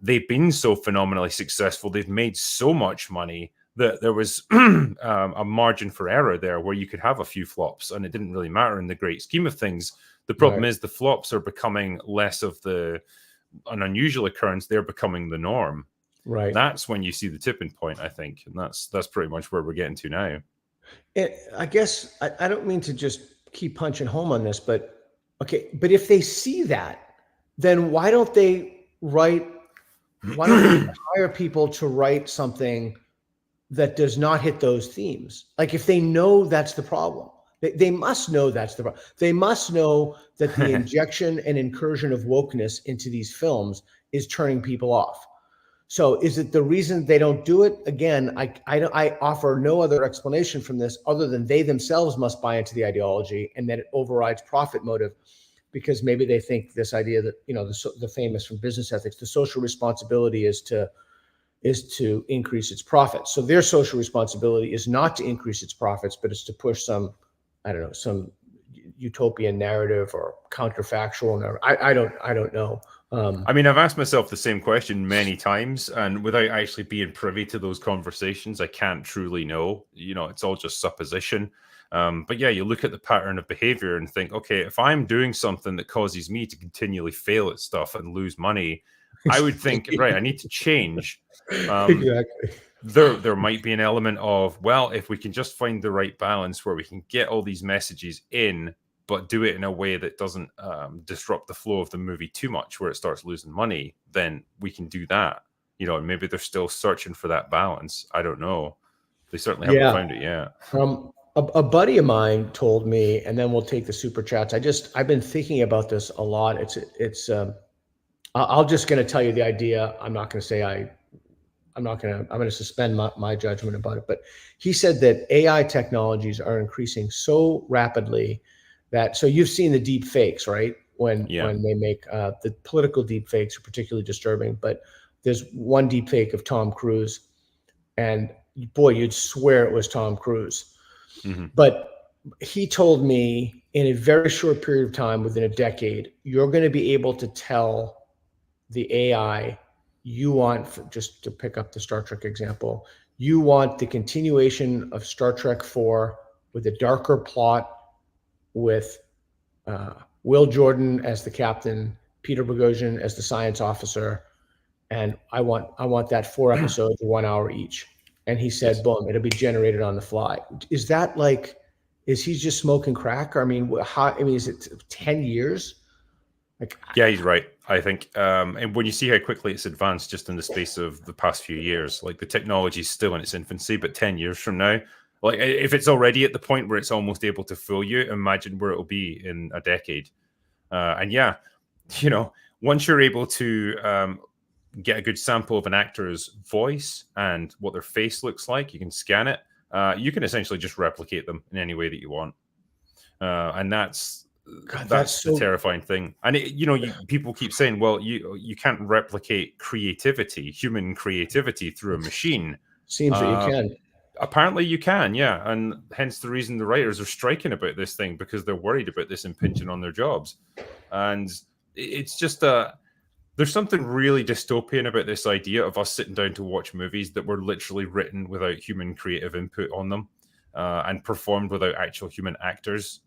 S2: they've been so phenomenally successful. They've made so much money that there was a margin for error there, where you could have a few flops and it didn't really matter in the great scheme of things. The problem is the flops are becoming less of an unusual occurrence. They're becoming the norm.
S1: Right.
S2: That's when you see the tipping point, I think. And that's pretty much where we're getting to now.
S1: I guess I don't mean to just keep punching home on this, but okay. But if they see that, then why don't they hire people to write something that does not hit those themes? Like, if they know that's the problem, they must know that's the problem. They must know that the injection and incursion of wokeness into these films is turning people off. So is it the reason they don't do it? Again, I offer no other explanation from this other than they themselves must buy into the ideology, and that it overrides profit motive, because maybe they think this idea that, the famous from business ethics, the social responsibility is to increase its profits. So their social responsibility is not to increase its profits, but it's to push some utopian narrative or counterfactual narrative. I don't know.
S2: I mean, I've asked myself the same question many times, and without actually being privy to those conversations, I can't truly know. It's all just supposition. But yeah, you look at the pattern of behavior and think, okay, if I'm doing something that causes me to continually fail at stuff and lose money, I would think, right, I need to change.
S1: Exactly.
S2: There might be an element of, well, if we can just find the right balance where we can get all these messages in, but do it in a way that doesn't disrupt the flow of the movie too much, where it starts losing money, then we can do that. And maybe they're still searching for that balance. I don't know. They certainly haven't found it yet.
S1: A buddy of mine told me, and then we'll take the super chats. I've been thinking about this a lot. I'll just going to tell you the idea. I'm not going to say I'm going to suspend my judgment about it. But he said that AI technologies are increasing so rapidly that, so you've seen the deep fakes, right? When they make the political deep fakes are particularly disturbing. But there's one deep fake of Tom Cruise, and boy, you'd swear it was Tom Cruise. Mm-hmm. But he told me in a very short period of time, within a decade, you're going to be able to tell the AI you want, just to pick up the Star Trek example, you want the continuation of Star Trek 4 with a darker plot, with Will Jordan as the captain, Peter Boghossian as the science officer, and I want that 4 episodes, 1 hour each. And he said, boom, it'll be generated on the fly. Is that like, is he just smoking crack? Or is it 10 years?
S2: Yeah, he's right, I think. And when you see how quickly it's advanced just in the space of the past few years, like the technology is still in its infancy, but 10 years from now, Like, if it's already at the point where it's almost able to fool you, imagine where it'll be in a decade. And yeah, once you're able to get a good sample of an actor's voice and what their face looks like, you can scan it. You can essentially just replicate them in any way that you want. And that's the terrifying thing. And people keep saying, well, you can't replicate creativity, human creativity, through a machine.
S1: Seems that you can.
S2: Apparently you can, yeah. And hence the reason the writers are striking about this thing, because they're worried about this impinging on their jobs. And it's just there's something really dystopian about this idea of us sitting down to watch movies that were literally written without human creative input on them, and performed without actual human actors.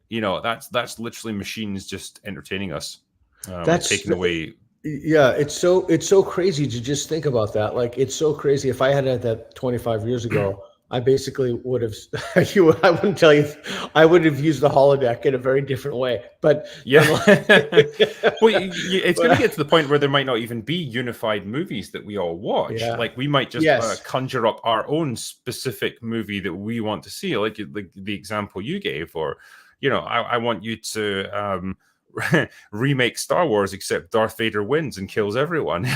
S2: That's literally machines just entertaining us. That's taking away.
S1: Yeah, it's so crazy to just think about that. Like, it's so crazy. If I had had that 25 years ago, I basically would have. I wouldn't tell you. I would have used the holodeck in a very different way. But
S2: yeah, well, it's going to get to the point where there might not even be unified movies that we all watch. Yeah. Like, we might just conjure up our own specific movie that we want to see, like the example you gave, or I want you to remake Star Wars, except Darth Vader wins and kills everyone.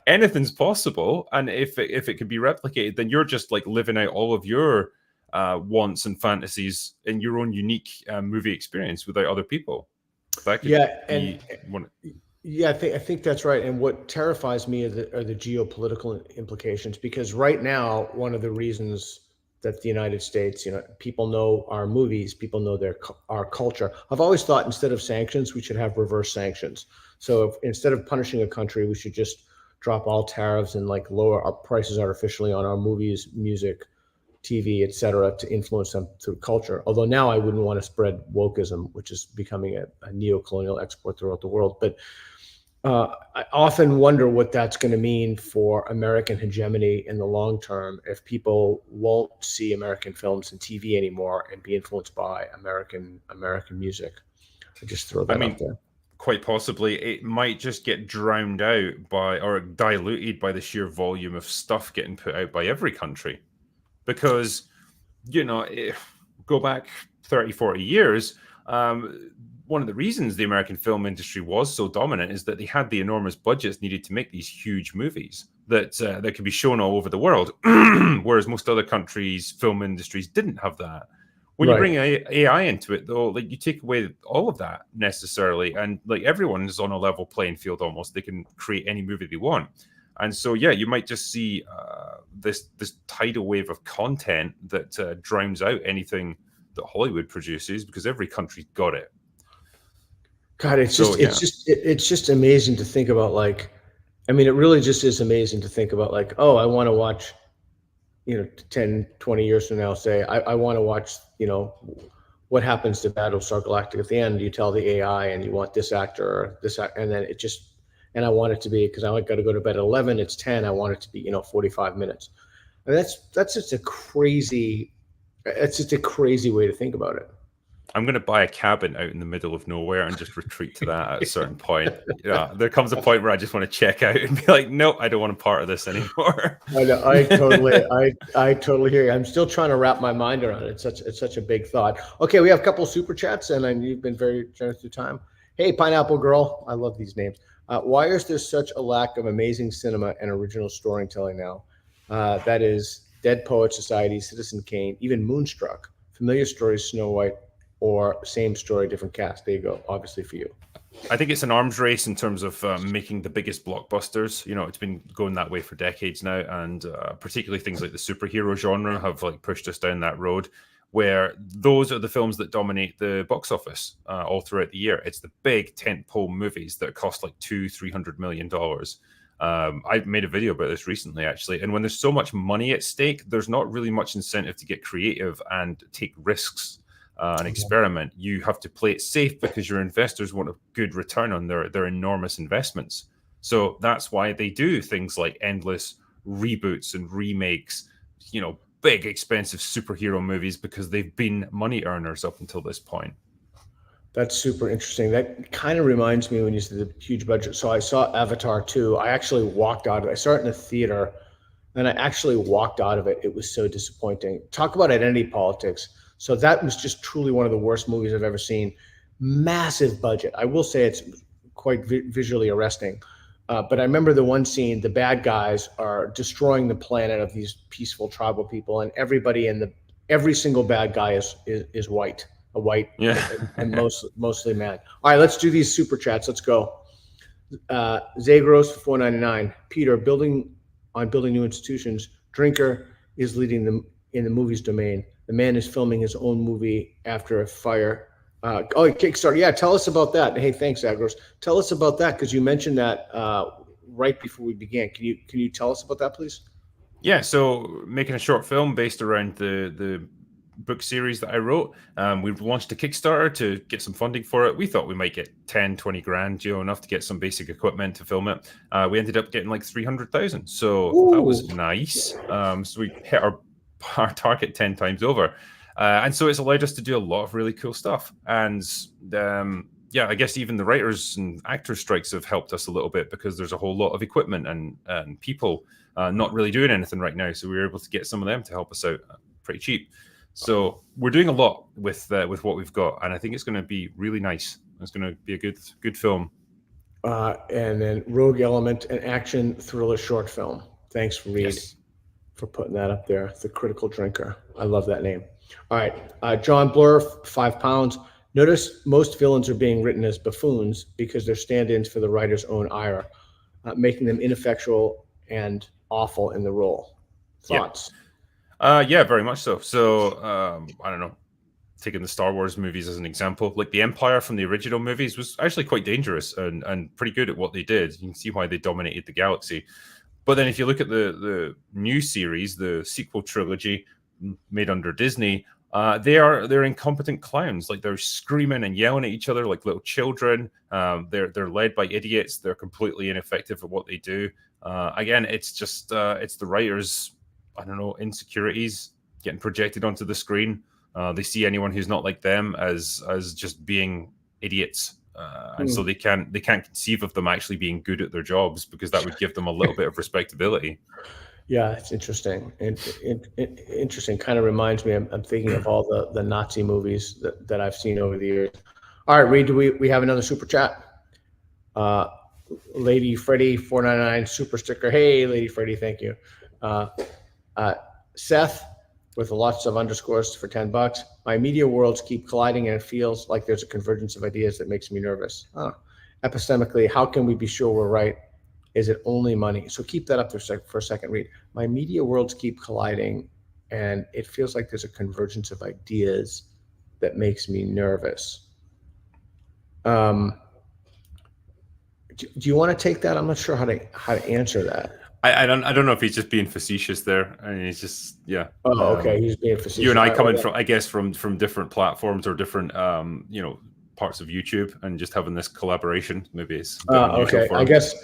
S2: Anything's possible. And if it could be replicated, then you're just like living out all of your wants and fantasies in your own unique movie experience without other people. I
S1: think that's right. And what terrifies me are the geopolitical implications, because right now, one of the reasons that the United States, people know our movies, people know our culture. I've always thought, instead of sanctions, we should have reverse sanctions. So instead of punishing a country, we should just drop all tariffs and like lower our prices artificially on our movies, music, TV, etc., to influence them through culture. Although now I wouldn't want to spread wokeism, which is becoming a neo-colonial export throughout the world. But I often wonder what that's going to mean for American hegemony in the long term, if people won't see American films and TV anymore and be influenced by American music. I just throw that out there.
S2: Quite possibly, it might just get drowned out by, or diluted by, the sheer volume of stuff getting put out by every country. Because, go back 30, 40 years, one of the reasons the American film industry was so dominant is that they had the enormous budgets needed to make these huge movies that could be shown all over the world, whereas most other countries' film industries didn't have that. When you bring AI into it, though, like, you take away all of that necessarily, and like, everyone is on a level playing field almost. They can create any movie they want. And so, yeah, you might just see this tidal wave of content that drowns out anything that Hollywood produces, because every country's got it.
S1: God, it's just amazing to think about. Like, I mean, it really just is amazing to think about, like, oh, I want to watch, 10, 20 years from now, say, I want to watch, what happens to Battlestar Galactica at the end. You tell the AI, and you want this actor or this actor, and then it just, and I want it to be, because I got to go to bed at 11, it's 10, I want it to be, 45 minutes. And that's just a crazy way to think about it.
S2: I'm going to buy a cabin out in the middle of nowhere and just retreat to that at a certain point. Yeah, there comes a point where I just want to check out and be like, nope, I don't want a part of this anymore.
S1: I know, I totally hear you. I'm still trying to wrap my mind around it. It's such a big thought. Okay, we have a couple of super chats, and you've been very generous with your time. Hey, Pineapple Girl, I love these names. Why is there such a lack of amazing cinema and original storytelling now? That is Dead Poet Society, Citizen Kane, even Moonstruck, familiar stories, Snow White, or same story, different cast. There you go. Obviously for you.
S2: I think it's an arms race in terms of making the biggest blockbusters. It's been going that way for decades now, and particularly things like the superhero genre have like pushed us down that road, where those are the films that dominate the box office all throughout the year. It's the big tentpole movies that cost like $200-300 million. I made a video about this recently, actually, and when there's so much money at stake, there's not really much incentive to get creative and take risks. And experiment. You have to play it safe because your investors want a good return on their enormous investments. So that's why they do things like endless reboots and remakes, big expensive superhero movies, because they've been money earners up until this point.
S1: That's super interesting. That kind of reminds me when you said the huge budget. So I saw Avatar 2. I actually walked out of it. I saw it in the theater, and I actually walked out of it. It was so disappointing. Talk about identity politics. So that was just truly one of the worst movies I've ever seen. Massive budget. I will say it's quite visually arresting. But I remember the one scene, the bad guys are destroying the planet of these peaceful tribal people, and every single bad guy is white, a white,
S2: Yeah.
S1: and mostly man. All right, let's do these super chats. Let's go. Zagros for $4.99. Peter, building new institutions. Drinker is leading them in the movies domain. The man is filming his own movie after a fire. Kickstarter. Yeah, tell us about that. Hey, thanks, Zagros. Tell us about that, because you mentioned that right before we began. Can you tell us about that, please?
S2: Yeah, so making a short film based around the book series that I wrote. We've launched a Kickstarter to get some funding for it. We thought we might get 10, 20 grand, enough to get some basic equipment to film it. We ended up getting like 300,000. So
S1: Ooh.
S2: that was nice. So we hit our target 10 times over. And so it's allowed us to do a lot of really cool stuff. And I guess even the writers and actors strikes have helped us a little bit, because there's a whole lot of equipment and people not really doing anything right now. So we were able to get some of them to help us out pretty cheap. So we're doing a lot with what we've got, and I think it's going to be really nice. It's going to be a good film.
S1: And then Rogue Element, an action thriller short film. Thanks, Reed, for putting that up there. The Critical Drinker. I love that name. All right, John Blur, £5. Notice most villains are being written as buffoons because they're stand-ins for the writer's own ire, making them ineffectual and awful in the role. Thoughts?
S2: Yeah, very much so. So I don't know, taking the Star Wars movies as an example, like the Empire from the original movies was actually quite dangerous and pretty good at what they did. You can see why they dominated the galaxy. But then if you look at the new series, the sequel trilogy made under Disney, they're incompetent clowns. Like, they're screaming and yelling at each other like little children. They're led by idiots. They're completely ineffective at what they do. Again, it's just it's the writers, I don't know, insecurities getting projected onto the screen. They see anyone who's not like them as just being idiots, and so they can't conceive of them actually being good at their jobs, because that would give them a little bit of respectability.
S1: Yeah, it's interesting. Interesting. Kind of reminds me. I'm thinking of all the Nazi movies that I've seen over the years. All right, Reed, do we have another super chat? Lady Freddie 499 super sticker. Hey, Lady Freddie, thank you. Seth with lots of underscores for $10. My media worlds keep colliding, and it feels like there's a convergence of ideas that makes me nervous. Epistemically, how can we be sure we're right? Is it only money? So keep that up for a second, Reed. My media worlds keep colliding, and it feels like there's a convergence of ideas that makes me nervous. Do you want to take that? I'm not sure how to answer that.
S2: I don't know if he's just being facetious there. I mean, he's just
S1: Oh, okay. He's being facetious.
S2: You and I coming from, I guess, from different platforms or different parts of YouTube, and just having this collaboration. Maybe it's
S1: okay. I guess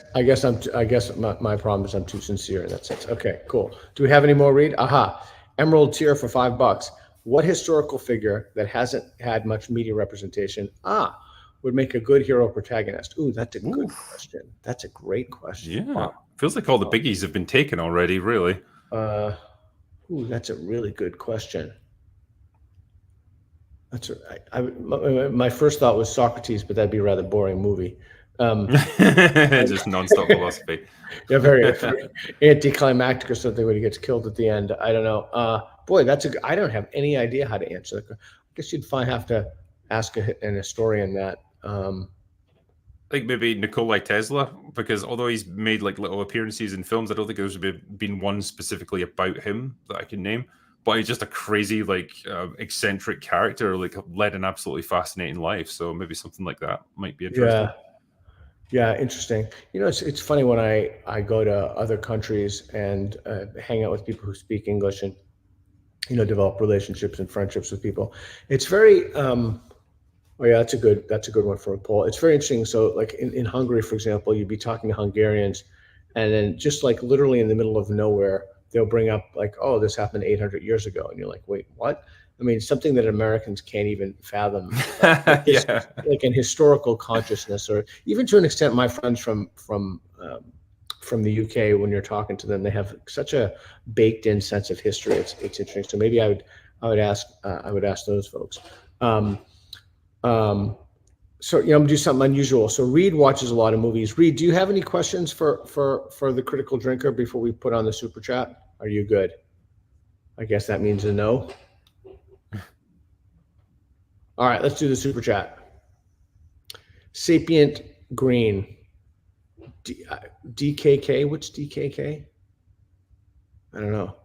S1: my problem is I'm too sincere in that sense. Okay, cool. Do we have any more, Reed? Aha. Emerald tier for $5. What historical figure that hasn't had much media representation would make a good hero protagonist? Ooh, that's a good question. That's a great question.
S2: Yeah. Wow. Feels like all the biggies have been taken already, really.
S1: That's a really good question. My first thought was Socrates, but that'd be a rather boring movie.
S2: Just nonstop philosophy.
S1: Yeah, very anticlimactic or something when he gets killed at the end. I don't know. Boy, I don't have any idea how to answer that. I guess you'd have to ask an historian that.
S2: I think maybe Nikola Tesla, because although he's made like little appearances in films, I don't think there's been one specifically about him that I can name. But he's just a crazy, eccentric character, led an absolutely fascinating life. So maybe something like that might be interesting.
S1: Yeah, interesting. It's funny when I go to other countries and hang out with people who speak English and develop relationships and friendships with people. It's very that's a good one for a poll. It's very interesting. So like in Hungary, for example, you'd be talking to Hungarians, and then just like literally in the middle of nowhere, they'll bring up like, oh, this happened 800 years ago. And you're like, wait, what? I mean, something that Americans can't even fathom, like an historical consciousness, or even to an extent, my friends from from the UK, when you're talking to them, they have such a baked in sense of history. It's interesting. So maybe I would ask those folks. So I'm gonna do something unusual. So Reed watches a lot of movies. Reed, do you have any questions for the critical drinker before we put on the super chat? Are you good? I guess that means a no. All right, let's do the super chat. Sapient Green. DKK, what's DKK? I don't know.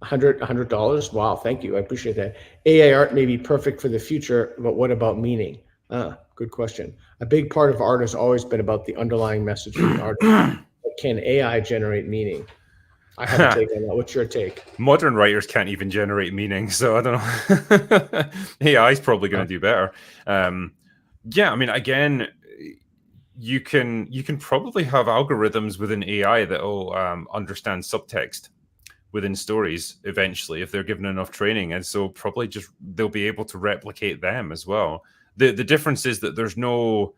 S1: $100. Wow, thank you. I appreciate that. AI art may be perfect for the future, but what about meaning? Good question. A big part of art has always been about the underlying message from the artist. Can AI generate meaning? I have a take on that. What's your take?
S2: Modern writers can't even generate meaning, so I don't know. AI is probably going to do better. Yeah, I mean, again, you can probably have algorithms within AI that will understand subtext within stories eventually if they're given enough training, and so probably just they'll be able to replicate them as well. The difference is that there's no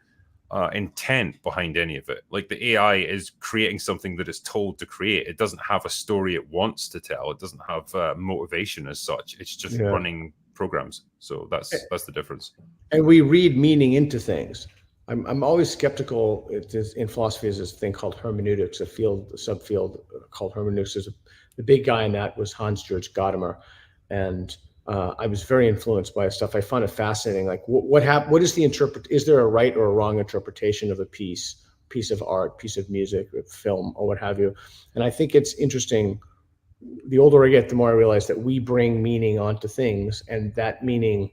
S2: intent behind any of it. Like the AI is creating something that it's told to create. It doesn't have a story it wants to tell. It doesn't have motivation as such. It's just running programs. So that's the difference.
S1: And we read meaning into things. I'm always skeptical. In philosophy, there's this thing called hermeneutics, a subfield called hermeneutics. The big guy in that was Hans-Georg Gadamer, and I was very influenced by his stuff. I found it fascinating. Like, what is the is there a right or a wrong interpretation of a piece of art, piece of music, film, or what have you? And I think it's interesting. The older I get, the more I realize that we bring meaning onto things, and that meaning,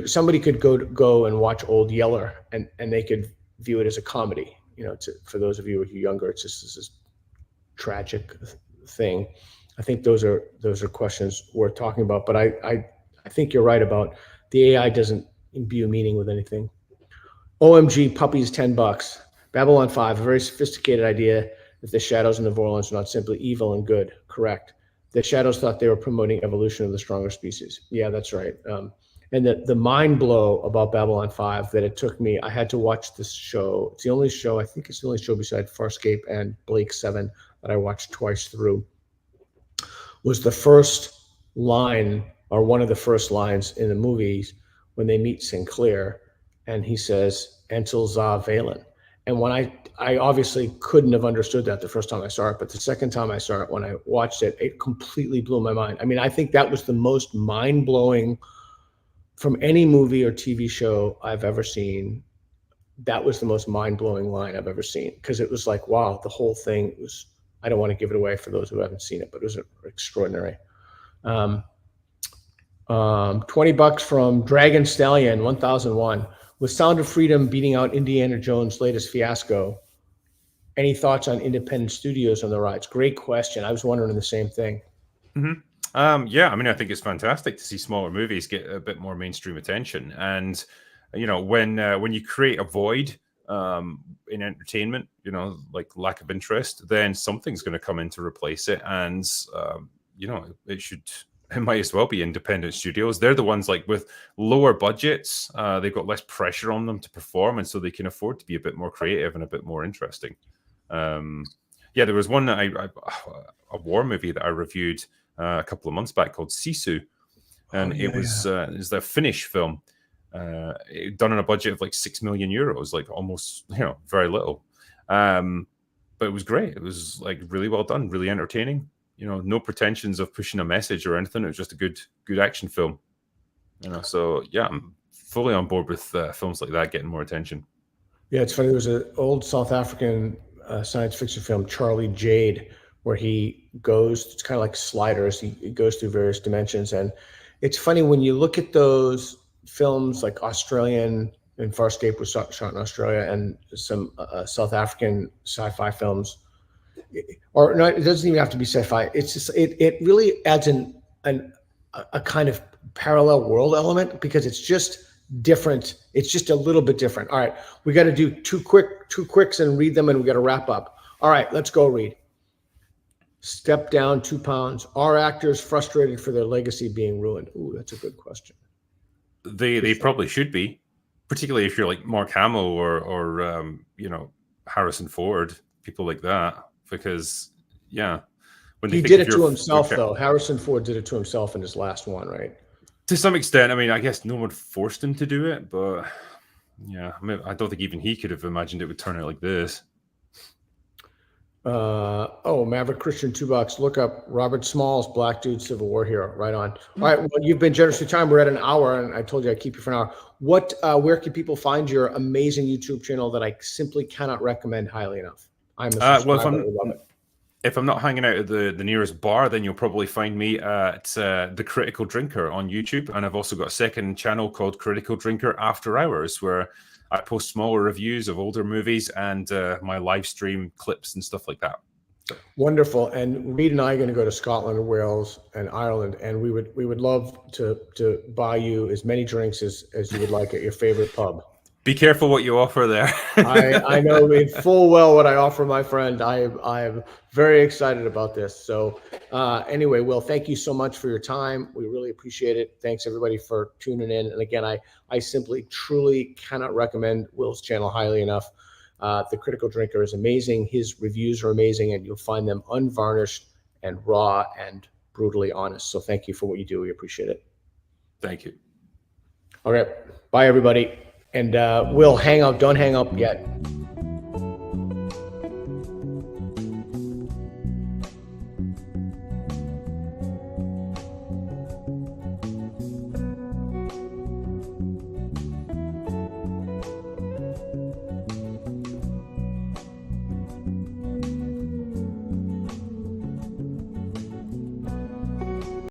S1: somebody could go and watch Old Yeller, and they could view it as a comedy. For those of you who are younger, it's just this tragic thing. I think those are questions worth talking about. But I think you're right about the AI doesn't imbue meaning with anything. OMG, puppies, $10. Babylon 5, a very sophisticated idea that the shadows and the Vorlons are not simply evil and good. Correct. The shadows thought they were promoting evolution of the stronger species. Yeah, that's right. And the mind blow about Babylon 5 that it took me, I had to watch this show. It's the only show, I think it's the only show beside Farscape and Blake 7 that I watched twice through, was the first line, or one of the first lines in the movies when they meet Sinclair, and he says, Entel za Valen. And when I obviously couldn't have understood that the first time I saw it, but the second time I saw it, when I watched it, it completely blew my mind. I mean, I think that was the most mind-blowing from any movie or TV show I've ever seen. That was the most mind-blowing line I've ever seen, because it was like, wow, the whole thing was, I don't want to give it away for those who haven't seen it, but it was extraordinary. $20 from Dragon Stallion 1001. With Sound of Freedom beating out Indiana Jones' latest fiasco, any thoughts on independent studios on the rise? Great question. I was wondering the same thing.
S2: Mm-hmm. Yeah, I mean, I think it's fantastic to see smaller movies get a bit more mainstream attention. And when you create a void in entertainment, like lack of interest, then something's going to come in to replace it. And it might as well be independent studios. They're the ones, like, with lower budgets, they've got less pressure on them to perform, and so they can afford to be a bit more creative and a bit more interesting. There was one a war movie that I reviewed a couple of months back called Sisu, and it was the Finnish film, done on a budget of like 6 million euros, like almost very little, but it was great. It was like really well done, really entertaining. No pretensions of pushing a message or anything. It was just a good action film. So yeah, I'm fully on board with films like that getting more attention.
S1: Yeah, it's funny. There was an old South African science fiction film, Charlie Jade, where he goes, it's kind of like Sliders. He goes through various dimensions. And it's funny when you look at those films, like Australian, and Farscape was shot in Australia, and some South African sci-fi films, or no, it doesn't even have to be sci-fi. It's just, it really adds a kind of parallel world element, because it's just different. It's just a little bit different. All right, we got to do two quicks and read them, and we got to wrap up. All right, let's go, Reed. Step down 2 pounds. Are actors frustrated for their legacy being ruined? Ooh, that's a good question.
S2: They probably should be, particularly if you're like Mark Hamill or Harrison Ford. people like that, because yeah, when they
S1: He
S2: think
S1: did
S2: of
S1: it to
S2: your
S1: himself,
S2: okay,
S1: though. Harrison Ford did it to himself in his last one, right?
S2: to some extent. I mean, I guess no one forced him to do it, but yeah, I mean, I don't think even he could have imagined it would turn out like this.
S1: Oh, Maverick Christian 2 bucks. Look up Robert Smalls, Black Dude, Civil War Hero. Right on. All right. Well, you've been generous with your time. We're at an hour, and I told you I'd keep you for an hour. What? Where can people find your amazing YouTube channel that I simply cannot recommend highly enough? I'm a
S2: Well,
S1: subscriber. I love it.
S2: if I'm not hanging out at the nearest bar, then you'll probably find me at The Critical Drinker on YouTube. And I've also got a second channel called Critical Drinker After Hours, where I post smaller reviews of older movies and my live stream clips and stuff like that.
S1: Wonderful. And Reed and I are going to go to Scotland and Wales and Ireland, and we would love to buy you as many drinks as you would like at your favorite pub.
S2: Be careful what you offer there.
S1: I know in full well what I offer, my friend. I'm very excited about this. So anyway, Will, thank you so much for your time. We really appreciate it. Thanks everybody for tuning in. And again, I simply truly cannot recommend Will's channel highly enough. The Critical Drinker is amazing. His reviews are amazing, and you'll find them unvarnished and raw and brutally honest. So thank you for what you do. We appreciate it.
S2: Thank you.
S1: All right. Bye, everybody. And Will, hang up. Don't hang up yet.